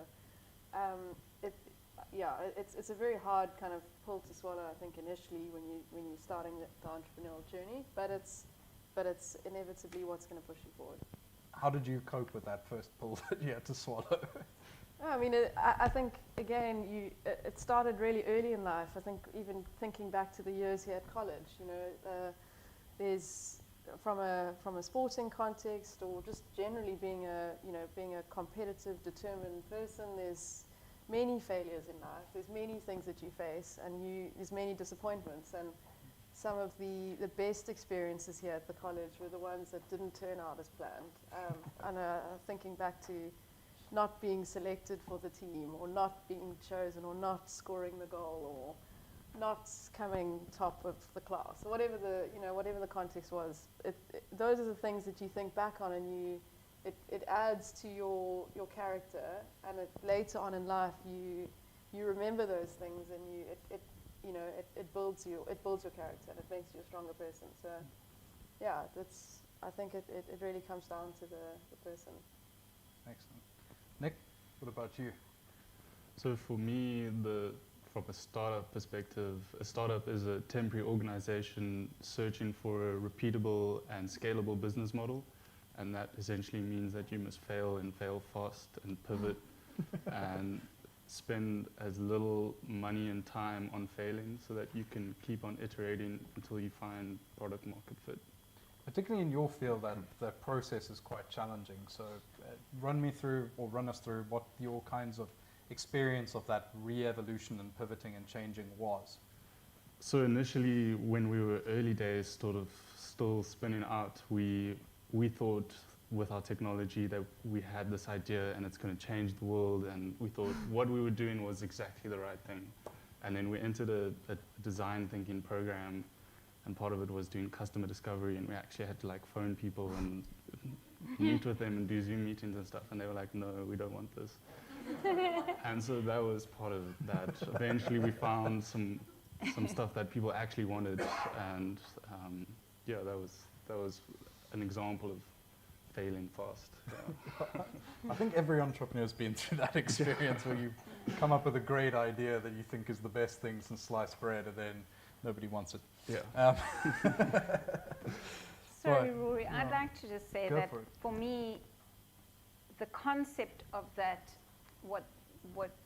it's a very hard kind of pill to swallow, I think, initially when you're starting the entrepreneurial journey, but it's inevitably what's going to push you forward. How did you cope with that first pill that you had to swallow? I mean, I think, again, it started really early in life. I think even thinking back to the years here at college, there's, from a sporting context or just generally being a competitive, determined person, there's many failures in life. There's many things that you face, and there's many disappointments. And some of the best experiences here at the college were the ones that didn't turn out as planned. And thinking back to not being selected for the team, or not being chosen, or not scoring the goal, or not coming top of the class, or whatever the context was. Those are the things that you think back on, and it adds to your character, and later on in life you remember those things, and it builds your character, and it makes you a stronger person. So yeah, I think it really comes down to the person. Excellent. Nick, what about you? So for me, from a startup perspective, a startup is a temporary organization searching for a repeatable and scalable business model. And that essentially means that you must fail and fail fast and pivot and spend as little money and time on failing so that you can keep on iterating until you find product market fit. Particularly in your field, that process is quite challenging. So run us through what your kinds of experience of that re-evolution and pivoting and changing was. So initially, when we were early days, sort of still spinning out, we thought with our technology that we had this idea and it's going to change the world, and we thought what we were doing was exactly the right thing. And then we entered a design thinking program, and part of it was doing customer discovery, and we actually had to like phone people and meet with them and do Zoom meetings and stuff, and they were like, no, we don't want this. And so that was part of that. Eventually we found some stuff that people actually wanted, and that was an example of failing fast. Yeah. I think every entrepreneur's been through that experience where you come up with a great idea that you think is the best thing since sliced bread, and then nobody wants it. Yeah. Sorry, Right. Rory, I'd No. like to just say Go that for it. for me, the concept of that, what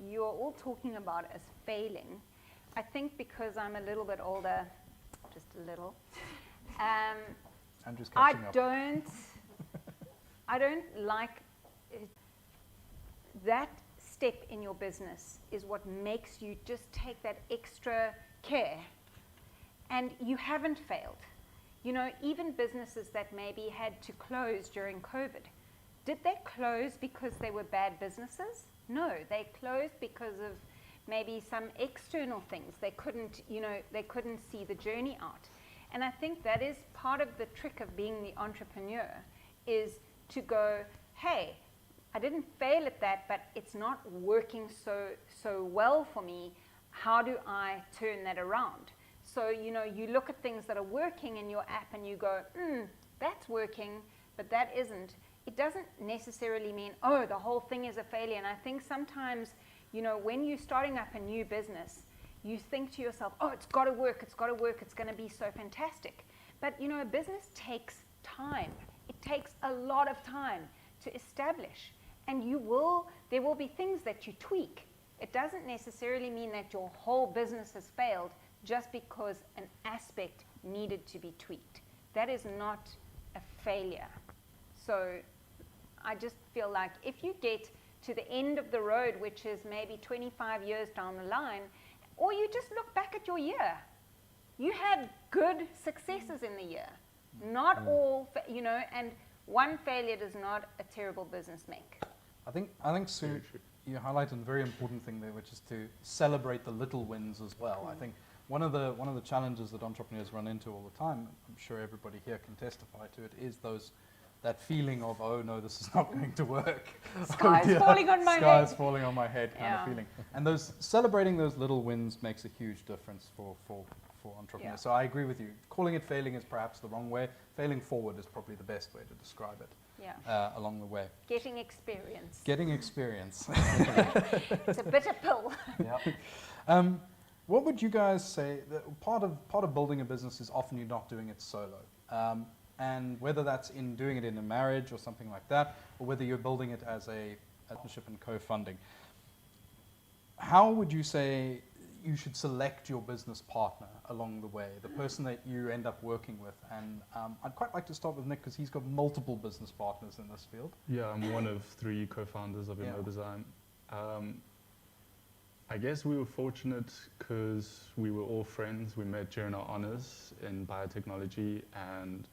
you're all talking about as failing, I think because I'm a little bit older, just a little, I'm just catching up. I don't like it. That step in your business is what makes you just take that extra care, and you haven't failed. You know, even businesses that maybe had to close during COVID, did they close because they were bad businesses? No, they closed because of maybe some external things. They couldn't, they couldn't see the journey out. And I think that is part of the trick of being the entrepreneur, is to go, hey, I didn't fail at that, but it's not working so well for me. How do I turn that around? So, you look at things that are working in your app and you go, that's working, but that isn't. It doesn't necessarily mean, oh, the whole thing is a failure. And I think sometimes, when you're starting up a new business, you think to yourself, oh, it's got to work, it's going to be so fantastic. But, a business takes time. It takes a lot of time to establish. And there will be things that you tweak. It doesn't necessarily mean that your whole business has failed just because an aspect needed to be tweaked. That is not a failure. So I just feel like if you get to the end of the road, which is maybe 25 years down the line, or you just look back at your year, you had good successes in the year. Not all, and one failure does not a terrible business make. I think Sue, you highlighted a very important thing there, which is to celebrate the little wins as well. I think one of the challenges that entrepreneurs run into all the time, I'm sure everybody here can testify to it, is that feeling of, oh no, this is not going to work. Sky's falling on my head. Sky's falling on my head kind of Yeah. feeling. And celebrating those little wins makes a huge difference for entrepreneurs. Yeah. So I agree with you. Calling it failing is perhaps the wrong way. Failing forward is probably the best way to describe it. Yeah. Along the way. Getting experience. Getting experience. It's a bitter pill. Yeah. What would you guys say? That part of building a business is often you're not doing it solo. And whether that's in doing it in a marriage or something like that, or whether you're building it as a partnership and co-funding, how would you say you should select your business partner along the way, the person that you end up working with? And I'd quite like to start with Nick, because he's got multiple business partners in this field. Yeah, I'm one of 3 co-founders of Design. I guess we were fortunate because we were all friends. We met during our honors in biotechnology, and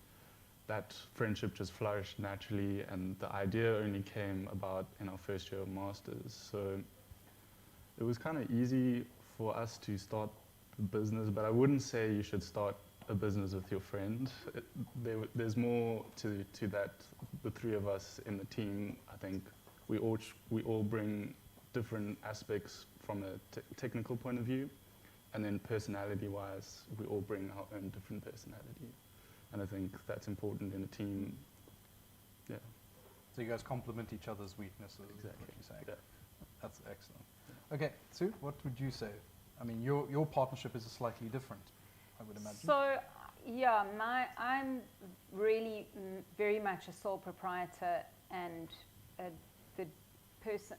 that friendship just flourished naturally, and the idea only came about in our first year of masters. So it was kind of easy for us to start a business, but I wouldn't say you should start a business with your friend. There's more to that. The 3 of us in the team, I think we all bring different aspects from a technical point of view, and then personality-wise, we all bring our own different personality. And I think that's important in a team. Yeah. So you guys complement each other's weaknesses, Exactly. is what you're saying. Yeah. That's excellent. Okay, Sue, what would you say? I mean, your partnership is slightly different, I would imagine. So, yeah, I'm really very much a sole proprietor, and the person,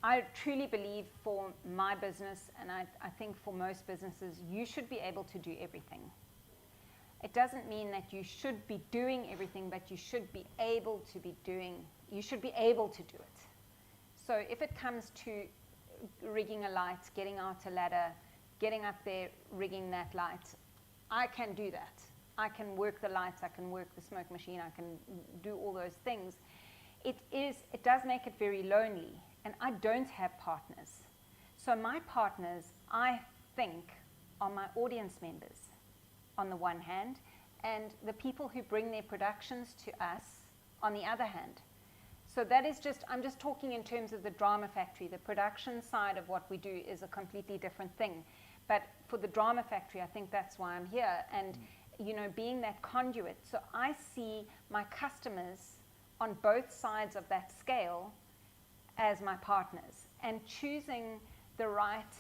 I truly believe for my business, and I think for most businesses, you should be able to do everything. It doesn't mean that you should be doing everything, but you should be able to do it. So if it comes to rigging a light, getting out a ladder, getting up there, rigging that light, I can do that. I can work the lights, I can work the smoke machine, I can do all those things. It does make it very lonely, and I don't have partners. So my partners, I think, are my audience members on the one hand, and the people who bring their productions to us on the other hand. So that is I'm just talking in terms of the drama factory. The production side of what we do is a completely different thing. But for the drama factory, I think that's why I'm here. And being that conduit. So I see my customers on both sides of that scale as my partners, and choosing the right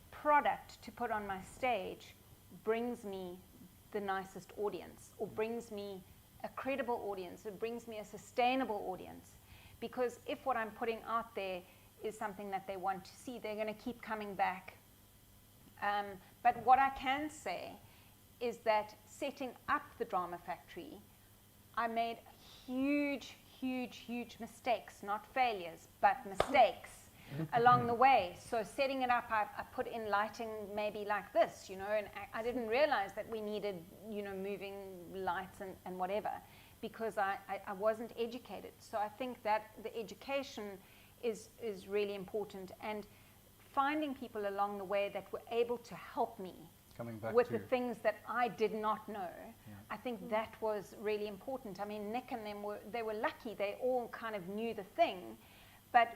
product to put on my stage brings me the nicest audience, or brings me a credible audience, it brings me a sustainable audience. Because if what I'm putting out there is something that they want to see, they're going to keep coming back. But what I can say is that setting up the Drama Factory, I made huge mistakes, not failures, but mistakes along the way. So setting it up, I put in lighting maybe like this, and I didn't realize that we needed, moving lights and whatever, because I wasn't educated. So I think that the education is really important, and finding people along the way that were able to help me with the things that I did not know. Yeah. I think that was really important. I mean, Nick and them they were lucky. They all kind of knew the thing, but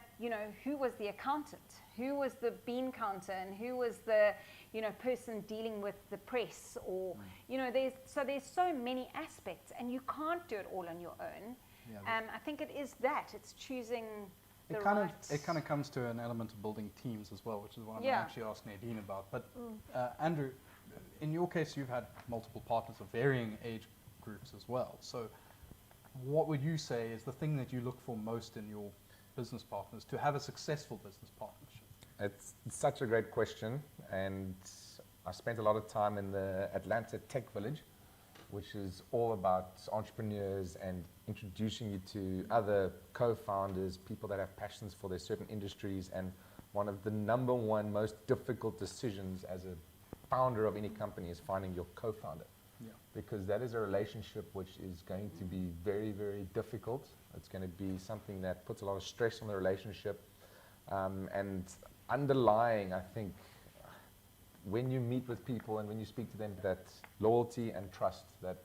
who was the accountant? Who was the bean counter? And who was the person dealing with the press? Or there's so many aspects, and you can't do it all on your own. Yeah, I think it's choosing. It kind of comes to an element of building teams as well, which is what I'm going to actually ask Nadine about. But Andrew, in your case, you've had multiple partners of varying age groups as well. So what would you say is the thing that you look for most in your business partners to have a successful business partnership? It's such a great question, and I spent a lot of time in the Atlanta Tech Village, which is all about entrepreneurs and introducing you to other co-founders, people that have passions for their certain industries. And one of the number one most difficult decisions as a founder of any company is finding your co-founder. Yeah. Because that is a relationship which is going to be very, very difficult. It's going to be something that puts a lot of stress on the relationship. And underlying, I think, when you meet with people and when you speak to them, that loyalty and trust, that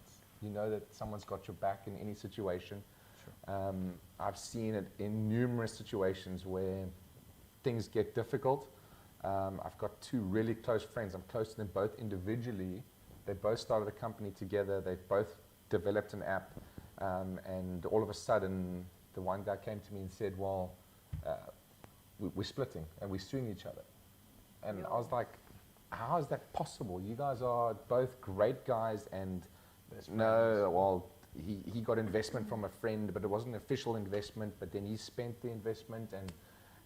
that someone's got your back in any situation. Sure. I've seen it in numerous situations where things get difficult. I've got two really close friends. I'm close to them both individually. They both started a company together. They both developed an app. And all of a sudden, the one guy came to me and said, well, we're splitting and we're suing each other. And I was like, how is that possible? You guys are both great guys, and he got investment from a friend, but it wasn't an official investment, but then he spent the investment,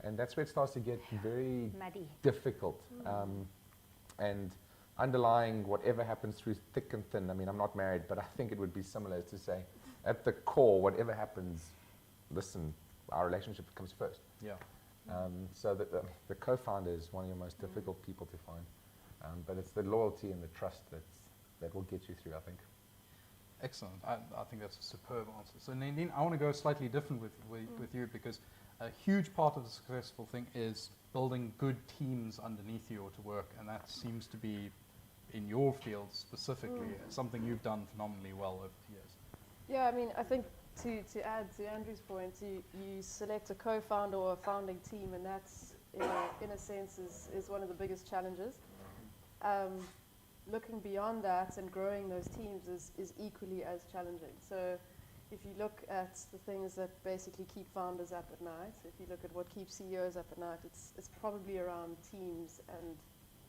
and that's where it starts to get very difficult. And underlying whatever happens through thick and thin, I mean, I'm not married, but I think it would be similar to say, at the core, whatever happens, listen, our relationship comes first. Yeah. So the co-founder is one of your most difficult people to find. But it's the loyalty and the trust that will get you through, I think. Excellent. I think that's a superb answer. So Nadine, I want to go slightly different with you, because a huge part of the successful thing is building good teams underneath you or to work, and that seems to be, in your field specifically, something you've done phenomenally well over the years. Yeah, I mean, I think to add to Andrew's point, you select a co-founder or a founding team, and that's, in a sense, is one of the biggest challenges. Looking beyond that and growing those teams is equally as challenging. So if you look at the things that basically keep founders up at night, if you look at what keeps CEOs up at night, it's probably around teams and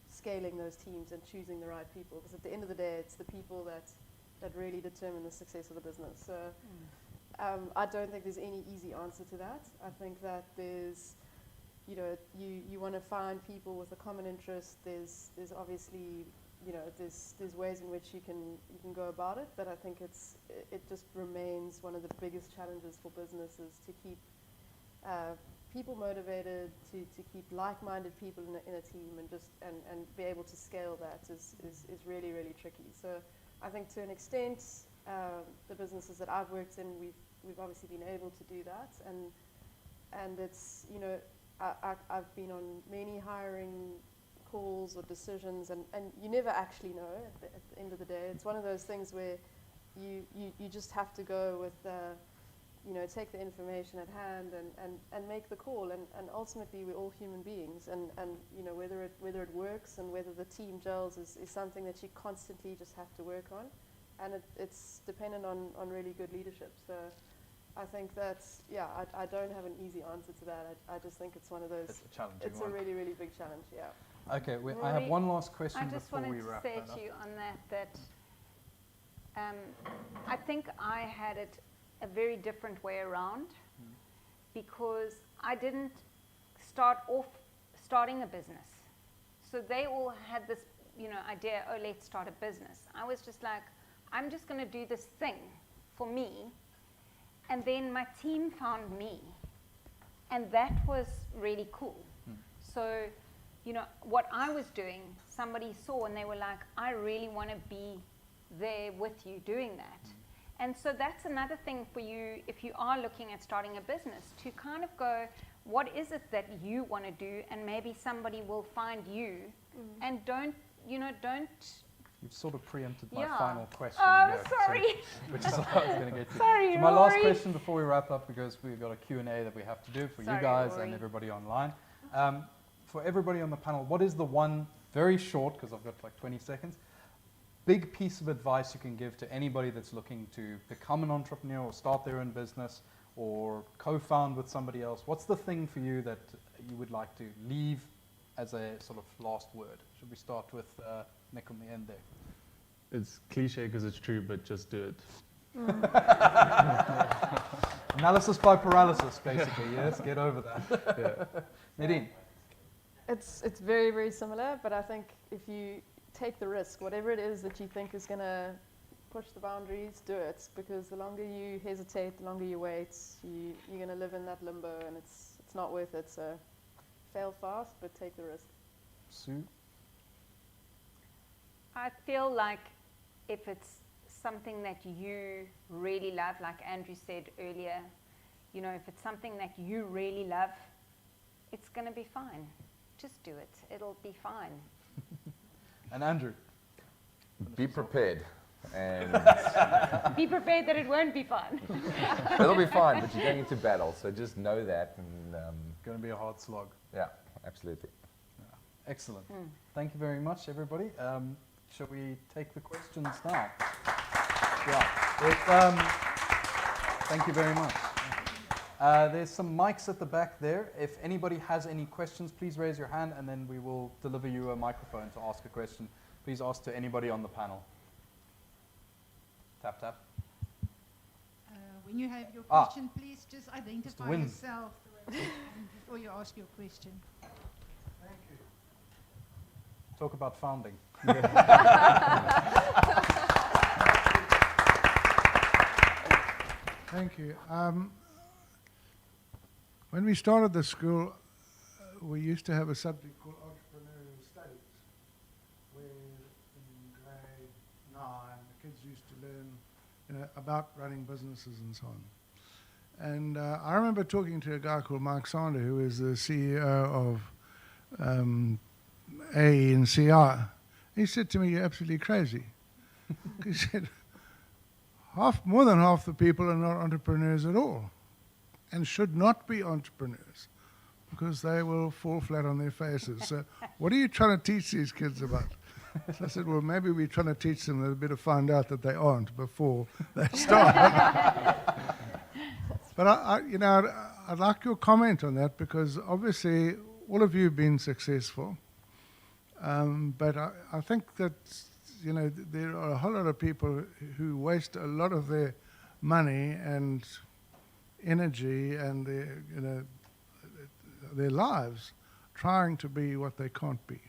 scaling those teams and choosing the right people. Because at the end of the day, it's the people that really determine the success of the business. So I don't think there's any easy answer to that. I think that there's, you want to find people with a common interest. There's obviously, there's ways in which you can go about it, but I think it just remains one of the biggest challenges for businesses to keep people motivated, to keep like-minded people in a team, and be able to scale that is really, really tricky. So I think to an extent, the businesses that I've worked in, we've obviously been able to do that, and it's, I've been on many hiring calls or decisions, and you never actually know at the end of the day. It's one of those things where you just have to go with you know, take the information at hand and make the call. And ultimately, we're all human beings. And you know, whether it works and whether the team gels is something that you constantly just have to work on. And it's dependent on really good leadership. So I think that's, yeah, I don't have an easy answer to that. I just think it's one of those. It's a challenging It's one. a really, really big challenge, yeah. Okay, I have Rory, one last question I just before wanted we to wrap say that up. to you on that I think I had it a very different way around because I didn't start off starting a business. So they all had this, you know, idea, oh, let's start a business. I was just like, I'm just going to do this thing for me. And then my team found me. And that was really cool. So, you know, what I was doing, somebody saw and they were like, I really want to be there with you doing that. And so that's another thing for you if you are looking at starting a business, to kind of go, what is it that you want to do? And maybe somebody will find you. And don't. You've sort of preempted my Yeah. final question. Oh, here, sorry. which is what I was going to get to. Sorry, So my last Rory. question before we wrap up, because we've got a Q&A that we have to do for Sorry, you guys Rory. and everybody online. For everybody on the panel, what is the one, very short, because I've got like 20 seconds, big piece of advice you can give to anybody that's looking to become an entrepreneur or start their own business or co-found with somebody else? What's the thing for you that you would like to leave as a sort of last word? Should we start with Nick on the end there? It's cliche because it's true, but just do it. Analysis by paralysis, basically. Yes, get over that. Yeah. Nadine. It's very, very similar, but I think if you take the risk, whatever it is that you think is going to push the boundaries, do it, because the longer you hesitate, the longer you wait, you're going to live in that limbo, and it's not worth it. So fail fast, but take the risk. Sue. I feel like if it's something that you really love, like Andrew said earlier, you know, if it's something that you really love, it's going to be fine. Just do it. It'll be fine. And Andrew. Be prepared. And Be prepared that it won't be fun. it'll be fine, but you're going into battle, so just know that. And Going to be a hard slog. yeah, absolutely. Excellent. Thank you very much, everybody. Shall we take the questions now? Yeah. Thank you very much. There's some mics at the back there. If anybody has any questions, please raise your hand and then we will deliver you a microphone to ask a question. Please ask to anybody on the panel. Tap, tap. When you have your question, please just identify Wynn. yourself before you ask your question. Thank you. Talk about founding. Thank you. When we started the school, we used to have a subject called Entrepreneurial Studies, where in grade 9, the kids used to learn about running businesses and so on. And I remember talking to a guy called Mike Sander, who is the CEO of A in CI. He said to me, "You're absolutely crazy." He said, more than half the people are not entrepreneurs at all and should not be entrepreneurs because they will fall flat on their faces. So what are you trying to teach these kids about? So I said, well, maybe we're trying to teach them a bit to find out that they aren't before they start. But I'd like your comment on that, because obviously all of you have been successful. But I think that, there are a whole lot of people who waste a lot of their money and energy and their lives trying to be what they can't be.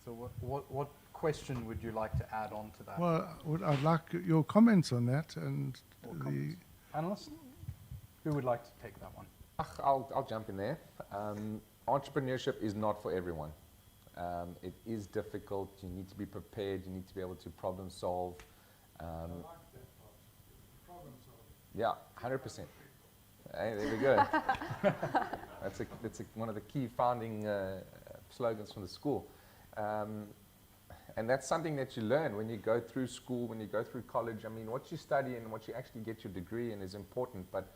So what question would you like to add on to that? Well, I'd like your comments on that. And Or comments? Panelists? Who would like to take that one? I'll jump in there. Entrepreneurship is not for everyone. It is difficult. You need to be prepared. You need to be able to problem solve. Yeah, 100%. Hey, there we go. That's one of the key founding slogans from the school. And And that's something that you learn when you go through school, when you go through college. I mean, what you study and what you actually get your degree in is important, but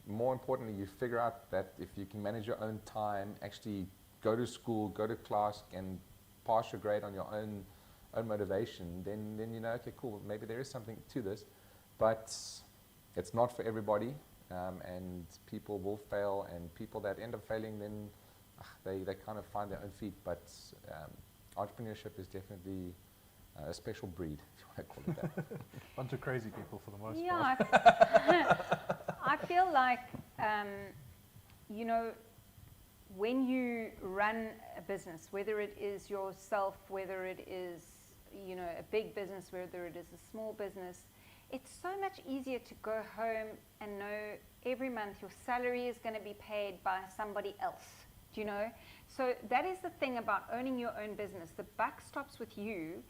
more importantly, you figure out that if you can manage your own time, actually go to school, go to class, and pass your grade on your own motivation, then you know, okay, cool, maybe there is something to this, but it's not for everybody, and people will fail, and people that end up failing, then they kind of find their own feet, but entrepreneurship is definitely a special breed, if you want to call it that. Bunch of crazy people for the most part. Yeah, I feel like, you know, when you run a business, whether it is yourself, whether it is, you know, a big business, whether it is a small business, it's so much easier to go home and know every month your salary is going to be paid by somebody else. Do you know? So that is the thing about owning your own business. The buck stops with you,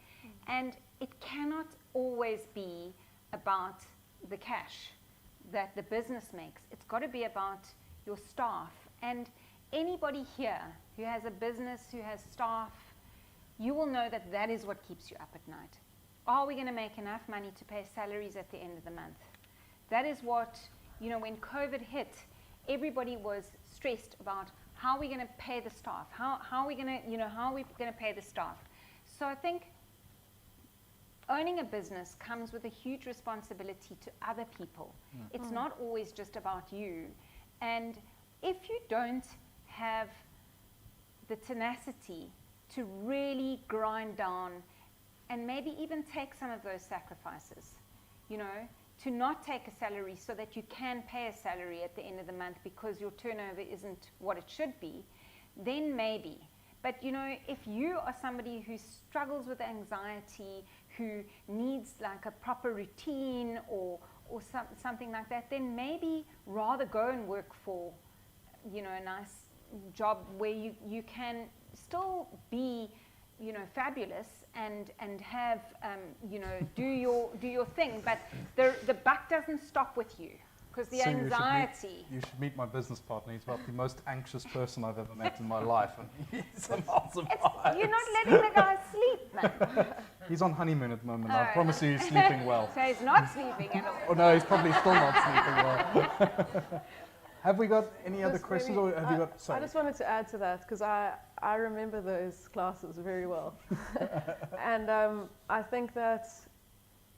and it cannot always be about the cash that the business makes. It's got to be about your staff. And anybody here who has a business, who has staff, you will know that that is what keeps you up at night. Are we going to make enough money to pay salaries at the end of the month? That is what, you know, when COVID hit, everybody was stressed about how are we going to pay the staff? How are we going to, you know, how are we going to pay the staff? So I think owning a business comes with a huge responsibility to other people. It's not always just about you. And if you don't have the tenacity to really grind down and maybe even take some of those sacrifices, you know, to not take a salary so that you can pay a salary at the end of the month because your turnover isn't what it should be, then maybe. But, you know, if you are somebody who struggles with anxiety, who needs like a proper routine or something like that, then maybe rather go and work for, you know, a nice job where you can still be, you know, fabulous and have, you know, do your thing. But the buck doesn't stop with you. Because the anxiety. You should meet my business partner. He's about the most anxious person I've ever met in my life. And he's you're not letting the guy sleep, man. He's on honeymoon at the moment. I promise you he's sleeping well. So he's not sleeping at all. Oh no, he's probably still not sleeping well. Have we got any other questions? Or have you got, sorry. I just wanted to add to that because I remember those classes very well. And I think that,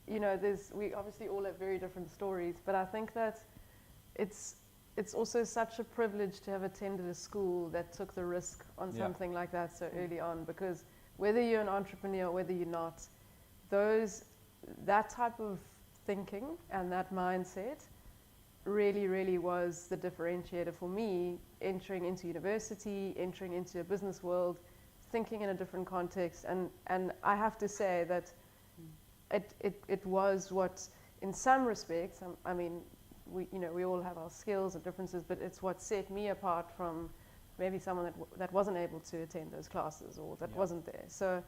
you know, we obviously all have very different stories, but I think that it's also such a privilege to have attended a school that took the risk on something like that so early on, because whether you're an entrepreneur or whether you're not, that type of thinking and that mindset really, really was the differentiator for me entering into university, entering into a business world, thinking in a different context. And I have to say that it was what, in some respects, I mean, we all have our skills and differences, but it's what set me apart from maybe someone that wasn't able to attend those classes or that wasn't there. So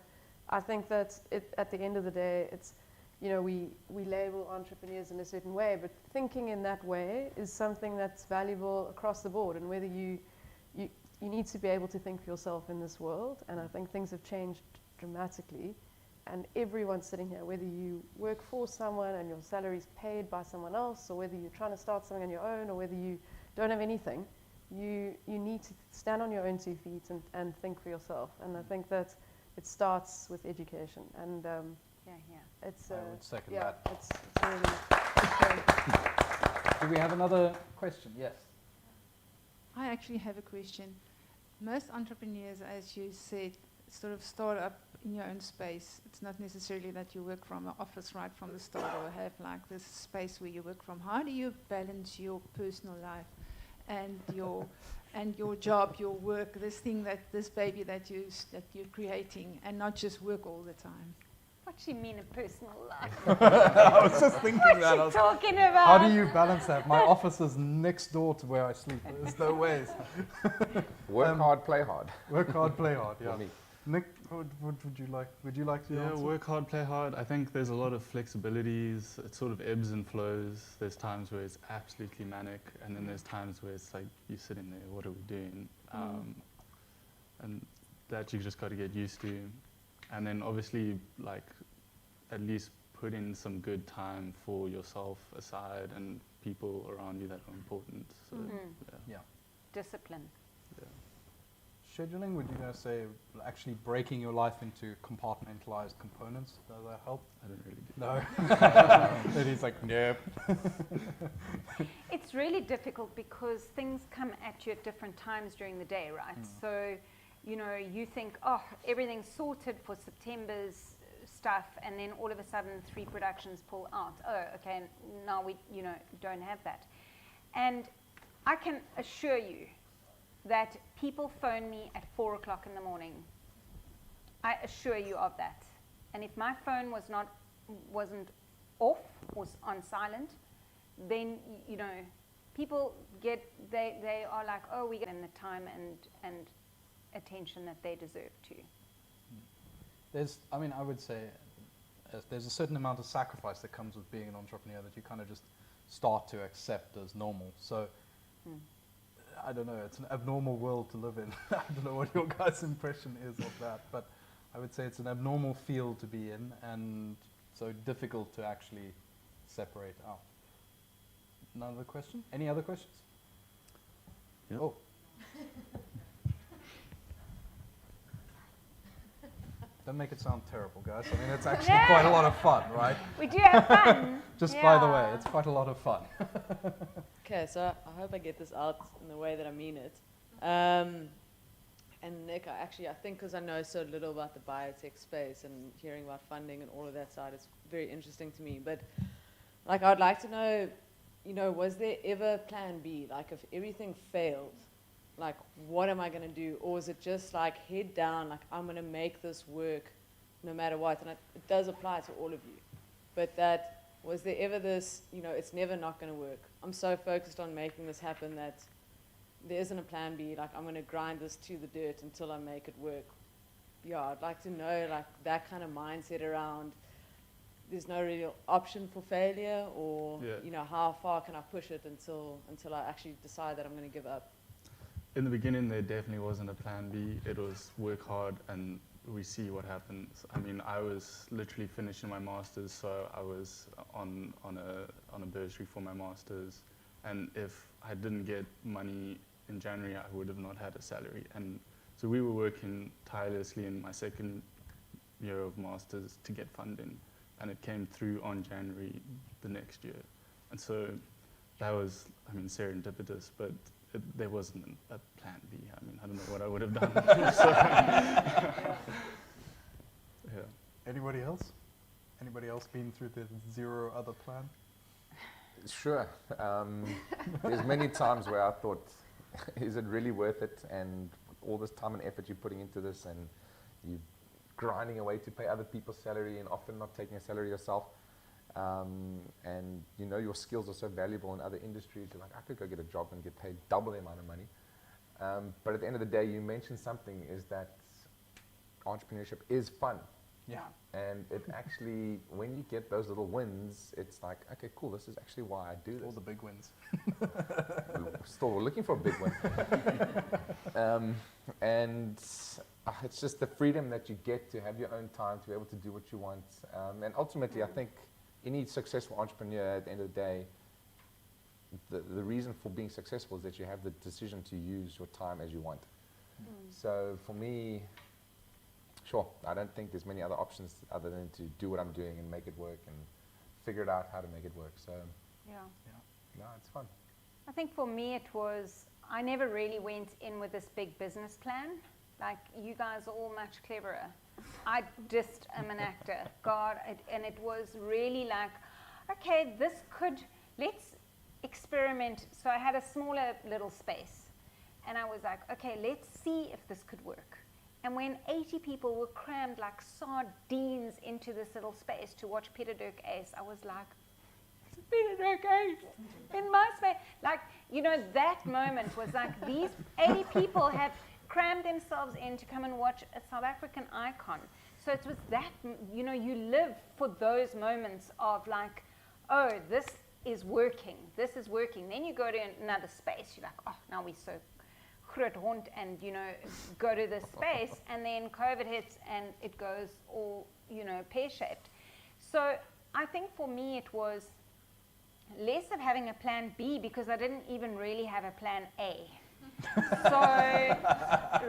I think that at the end of the day, it's, you know, we label entrepreneurs in a certain way, but thinking in that way is something that's valuable across the board. And whether you need to be able to think for yourself in this world, and I think things have changed dramatically. And everyone sitting here, whether you work for someone and your salary is paid by someone else, or whether you're trying to start something on your own, or whether you don't have anything, you need to stand on your own 2 feet and think for yourself. And I think that it starts with education. And it's I would second that. It's really. Do we have another question? Yes. I actually have a question. Most entrepreneurs, as you said, sort of start up in your own space. It's not necessarily that you work from an office right from the start or have like this space where you work from. How do you balance your personal life and your job, your work, this baby that you're creating, and not just work all the time? What do you mean a personal life? I was just thinking that. What are you talking about? How do you balance that? My office is next door to where I sleep. There's no ways. Work hard, play hard. Work hard, play hard, yeah. For me. Nick, what would you like? Would you like to answer? work hard, play hard. I think there's a lot of flexibilities. It sort of ebbs and flows. There's times where it's absolutely manic, and then there's times where it's like, you're sitting there, what are we doing? And that you've just got to get used to. And then obviously, like, at least put in some good time for yourself aside and people around you that are important. So, Yeah. Discipline. Scheduling, would you guys say actually breaking your life into compartmentalized components, does that help? I don't really do No. Then he's like, nope. It's really difficult because things come at you at different times during the day, right? So, you know, you think, oh, everything's sorted for September's stuff, and then all of a sudden 3 productions pull out. Oh, okay, now we, you know, don't have that. And I can assure you that people phone me at 4 o'clock in the morning. I assure you of that. And if my phone wasn't off, was on silent, then, you know, people get, they are like, oh, we get in the time and attention that they deserve to. There's, I mean, I would say there's a certain amount of sacrifice that comes with being an entrepreneur that you kind of just start to accept as normal. So, I don't know, it's an abnormal world to live in. I don't know what your guys' impression is of that, but I would say it's an abnormal field to be in, and so difficult to actually separate out. Another question? Any other questions? Yep. Oh. Don't make it sound terrible, guys. I mean, it's actually quite a lot of fun, right? We do have fun. Just by the way, it's quite a lot of fun. Okay, so I hope I get this out in the way that I mean it. And Nick, I think because I know so little about the biotech space and hearing about funding and all of that side, it's very interesting to me. But like, I'd like to know, you know, was there ever plan B? Like, if everything failed, like, what am I going to do? Or is it just like head down, like, I'm going to make this work no matter what? And it does apply to all of you. But that, was there ever this, you know, it's never not going to work. I'm so focused on making this happen that there isn't a plan B. Like, I'm going to grind this to the dirt until I make it work. Yeah, I'd like to know, like, that kind of mindset around there's no real option for failure, or, you know, how far can I push it until I actually decide that I'm going to give up. In the beginning, there definitely wasn't a plan B. It was work hard and we see what happens. I mean, I was literally finishing my master's, so I was on a bursary for my master's. And if I didn't get money in January, I would have not had a salary. And so we were working tirelessly in my second year of master's to get funding. And it came through on January the next year. And so that was, I mean, serendipitous, but there wasn't a plan B. I mean, I don't know what I would have done. Yeah. Anybody else? Anybody else been through the zero other plan? Sure. There's many times where I thought, is it really worth it? And all this time and effort you're putting into this, and you're grinding away to pay other people's salary and often not taking a salary yourself. And you know your skills are so valuable in other industries. You're like, I could go get a job and get paid double the amount of money. But at the end of the day, you mentioned something, is that entrepreneurship is fun. Yeah. And it actually, when you get those little wins, it's like, okay, cool, this is actually why I do this. All the big wins. We're looking for a big one. And it's just the freedom that you get to have your own time, to be able to do what you want. And ultimately, I think any successful entrepreneur, at the end of the day, the reason for being successful is that you have the decision to use your time as you want. So for me, sure, I don't think there's many other options other than to do what I'm doing and make it work and figure it out how to make it work. So no, it's fun. I think for me it was, I never really went in with this big business plan. Like, you guys are all much cleverer. I just am an actor, God, and it was really like, okay, let's experiment. So I had a smaller little space, and I was like, okay, let's see if this could work. And when 80 people were crammed like sardines into this little space to watch Peter Dirk Ace, I was like, Peter Dirk Ace in my space. Like, you know, that moment was like, these 80 people have crammed themselves in to come and watch a South African icon. So it was that, you know, you live for those moments of like, oh, this is working. Then you go to another space, you're like, oh, now we're so secret haunt and, you know, go to this space, and then COVID hits and it goes all, you know, pear-shaped. So I think for me it was less of having a plan B, because I didn't even really have a plan A. So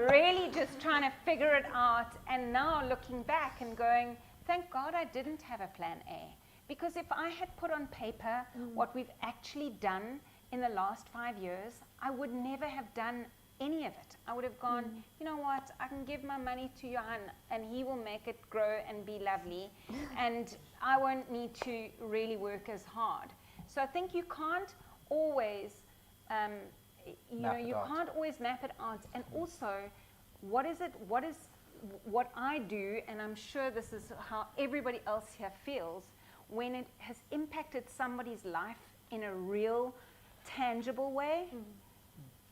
really just trying to figure it out, and now looking back and going, thank God I didn't have a plan A. Because if I had put on paper what we've actually done in the last 5 years, I would never have done any of it. I would have gone, you know what, I can give my money to Johan and he will make it grow and be lovely, and I won't need to really work as hard. So I think you can't always, can't always map it out. And also, what I do, and I'm sure this is how everybody else here feels, when it has impacted somebody's life in a real, tangible way.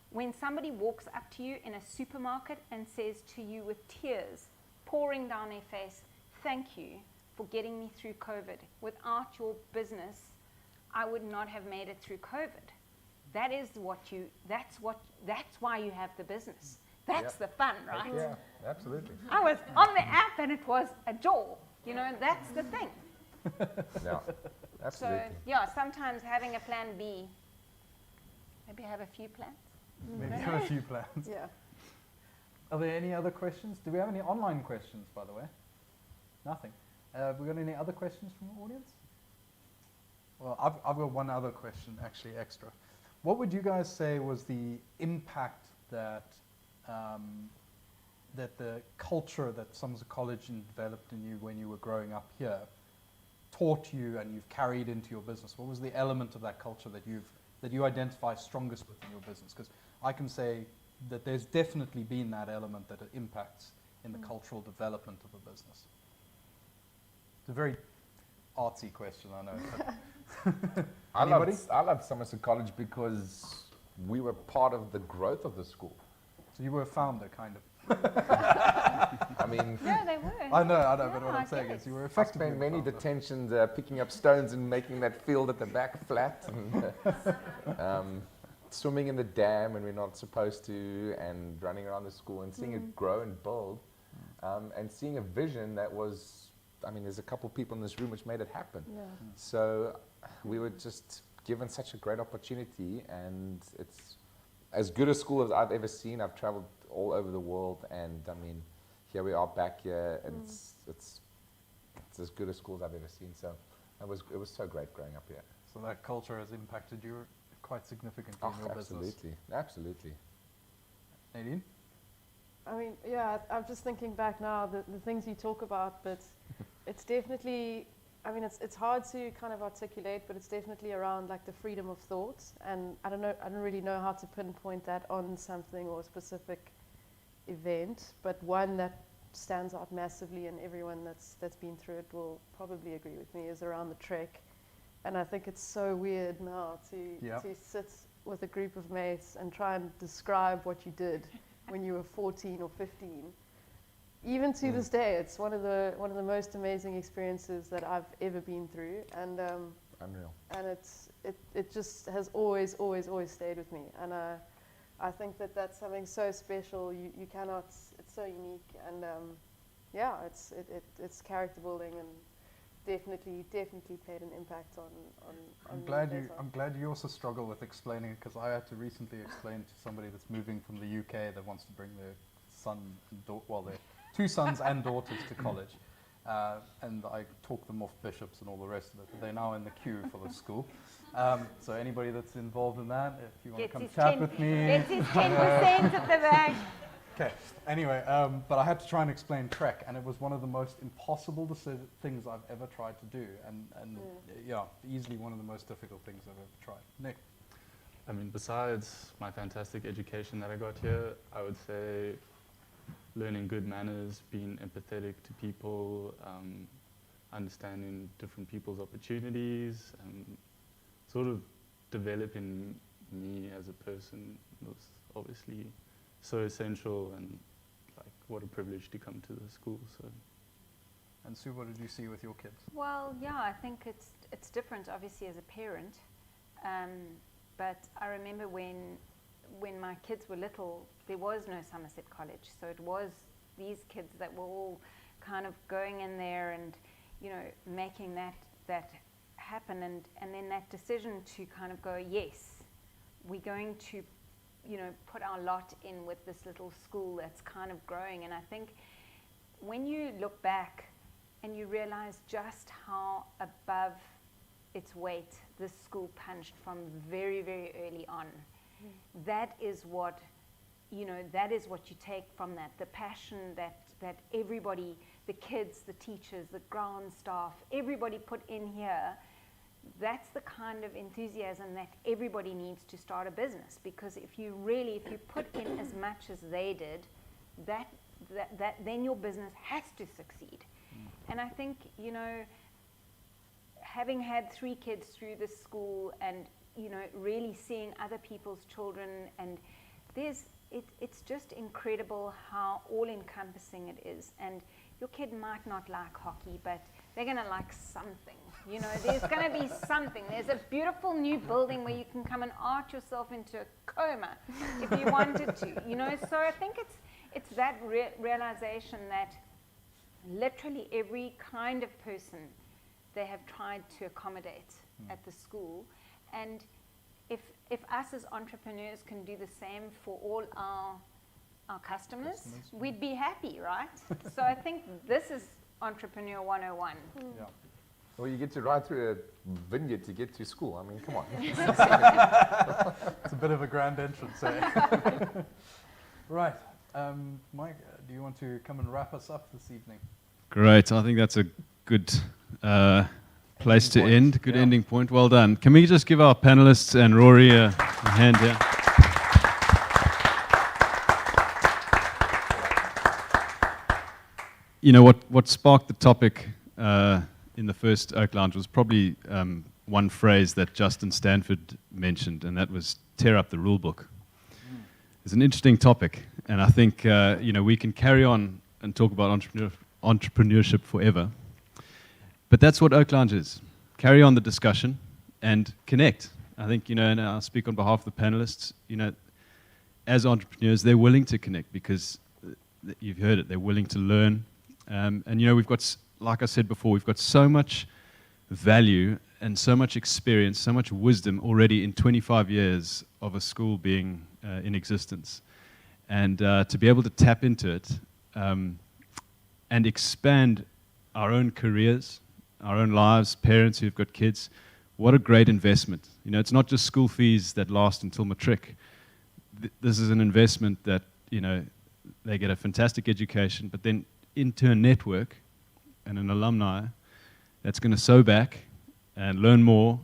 When somebody walks up to you in a supermarket and says to you with tears pouring down their face, thank you for getting me through COVID. Without your business, I would not have made it through COVID. That's why you have the business. That's the fun, right? Yeah, absolutely. I was on the app and it was a joy. You know, that's the thing. Yeah, absolutely. So, yeah, sometimes having a plan B, maybe have a few plans. Maybe have a few plans. Yeah. Are there any other questions? Do we have any online questions, by the way? Nothing. Have we got any other questions from the audience? Well, I've got one other question, actually, extra. What would you guys say was the impact that that the culture that Somerset College developed in you when you were growing up here taught you and you've carried into your business? What was the element of that culture that you identify strongest within your business? Because I can say that there's definitely been that element that it impacts in the cultural development of a business. It's a very artsy question, I know. I loved Somerset College because we were part of the growth of the school. So you were a founder, kind of. I mean, No, they were. I know, but Yeah, what I I'm saying get is it. you were I effectively spent a many founder. detentions picking up stones and making that field at the back flat, and swimming in the dam when we're not supposed to, and running around the school and seeing it grow and build, and seeing a vision that was, I mean, there's a couple people in this room which made it happen. Yeah. So we were just given such a great opportunity, and it's as good a school as I've ever seen. I've traveled all over the world, and I mean, here we are back here, and it's as good a school as I've ever seen. So it was so great growing up here. So that culture has impacted you quite significantly in your business. Absolutely. Nadine? I mean, yeah, I'm just thinking back now, the things you talk about, but it's definitely, I mean, it's hard to kind of articulate, but it's definitely around like the freedom of thought. And I don't really know how to pinpoint that on something or a specific event, but one that stands out massively, and everyone that's been through it will probably agree with me, is around the trek. And I think it's so weird now to sit with a group of mates and try and describe what you did when you were 14 or 15. Even to this day, it's one of the most amazing experiences that I've ever been through, and Unreal. and it just has always stayed with me. And I think that's something so special. You cannot. It's so unique, and it's character building, and definitely played an impact on. I'm glad you also struggle with explaining it, because I had to recently explain to somebody that's moving from the UK that wants to bring their son and their two sons and daughters to college, and I talk them off bishops and all the rest of it. They're now in the queue for the school. So anybody that's involved in that, if you want to come chat with me. Gets his 10% at the back. Okay. Anyway, but I had to try and explain Trek, and it was one of the most impossible things I've ever tried to do, and easily one of the most difficult things I've ever tried. Nick? I mean, besides my fantastic education that I got here, I would say learning good manners, being empathetic to people, understanding different people's opportunities, and sort of developing me as a person was obviously so essential, and like what a privilege to come to the school. So. And Sue, what did you see with your kids? Well, yeah, I think it's different, obviously, as a parent. But I remember when when my kids were little, there was no Somerset College. So it was these kids that were all kind of going in there and, you know, making that happen. And then that decision to kind of go, yes, we're going to, you know, put our lot in with this little school that's kind of growing. And I think when you look back and you realize just how above its weight this school punched from very, very early on, that is what, you know, that is what you take from that. The passion that everybody, the kids, the teachers, the ground staff, everybody put in here, that's the kind of enthusiasm that everybody needs to start a business. Because if you put in as much as they did, that then your business has to succeed. And I think, you know, having had 3 kids through this school and, you know, really seeing other people's children, and it's just incredible how all-encompassing it is. And your kid might not like hockey, but they're going to like something. You know, there's going to be something. There's a beautiful new building where you can come and art yourself into a coma if you wanted to. You know, so I think it's that realization that literally every kind of person they have tried to accommodate at the school. And if us as entrepreneurs can do the same for all our customers, we'd be happy, right? So I think this is Entrepreneur 101. Yeah. Well, you get to ride through a vineyard to get to school. I mean, come on. It's a bit of a grand entrance, eh? Right. Mike, do you want to come and wrap us up this evening? Great. I think that's a good place to end. Good Yeah. ending point. Well done. Can we just give our panelists and Rory a hand here? You know, what sparked the topic in the first Oak Lounge was probably one phrase that Justin Stanford mentioned, and that was tear up the rule book. It's an interesting topic, and I think you know, we can carry on and talk about entrepreneurship forever. But that's what Oak Lounge is. Carry on the discussion and connect. I think, you know, and I'll speak on behalf of the panelists, you know, as entrepreneurs, they're willing to connect because you've heard it, they're willing to learn. And, you know, we've got, like I said before, we've got so much value and so much experience, so much wisdom already in 25 years of a school being in existence. And to be able to tap into it and expand our own careers, our own lives, parents who've got kids, what a great investment. You know, it's not just school fees that last until matric. This is an investment that, you know, they get a fantastic education, but then into a network and an alumni that's going to sew back and learn more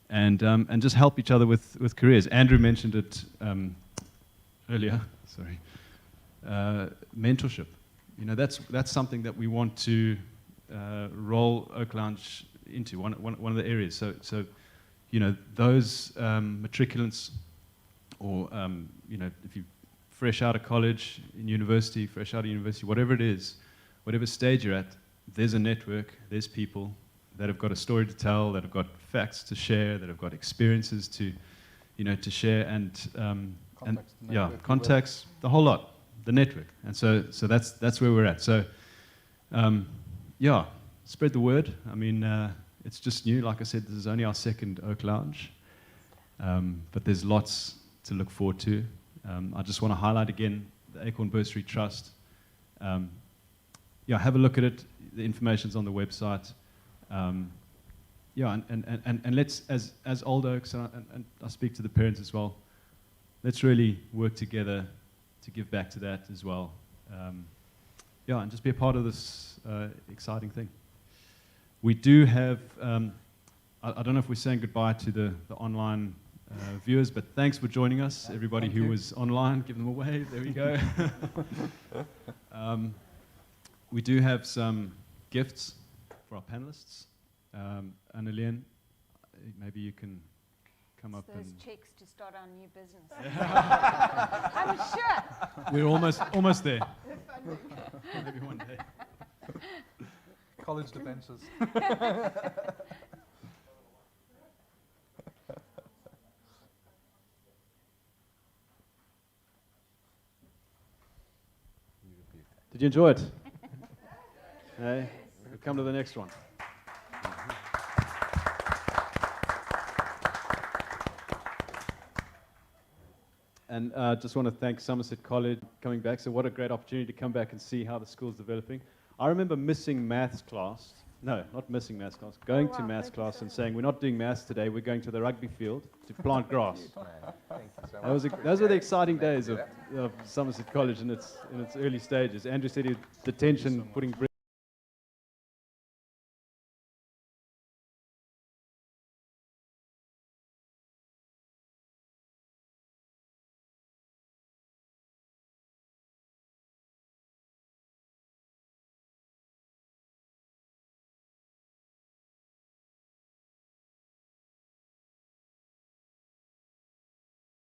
and just help each other with careers. Andrew mentioned it earlier, sorry. Mentorship. You know, that's something that we want to roll Oak Lounge into, one of the areas. So you know, those matriculants or, you know, if you fresh out of college, fresh out of university, whatever it is, whatever stage you're at, there's a network, there's people that have got a story to tell, that have got facts to share, that have got experiences to, you know, to share, and contacts, the whole lot, the network. And so that's where we're at. So yeah, spread the word. I mean, it's just new. Like I said, this is only our second Oak Lounge, but there's lots to look forward to. I just want to highlight again the Acorn Bursary Trust. Yeah, have a look at it. The information's on the website. Yeah, and let's, as Old Oaks, and I speak to the parents as well, let's really work together to give back to that as well. Yeah, and just be a part of this exciting thing. We do have, I don't know if we're saying goodbye to the online viewers, but thanks for joining us, everybody who was online. Give them a wave. There we go. We do have some gifts for our panelists. Annalene, maybe you can come up those and... checks to start our new business. I'm sure. We're almost there. Maybe one day. College debentures. you enjoy it? Hey, we'll come to the next one. And just want to thank Somerset College coming back. So what a great opportunity to come back and see how the school's developing. I remember missing maths class. No, not missing maths class. Going to maths class and saying, we're not doing maths today, we're going to the rugby field to plant grass. Thank you so much. Those were the exciting days of Somerset College in its early stages. Andrew said detention, putting bricks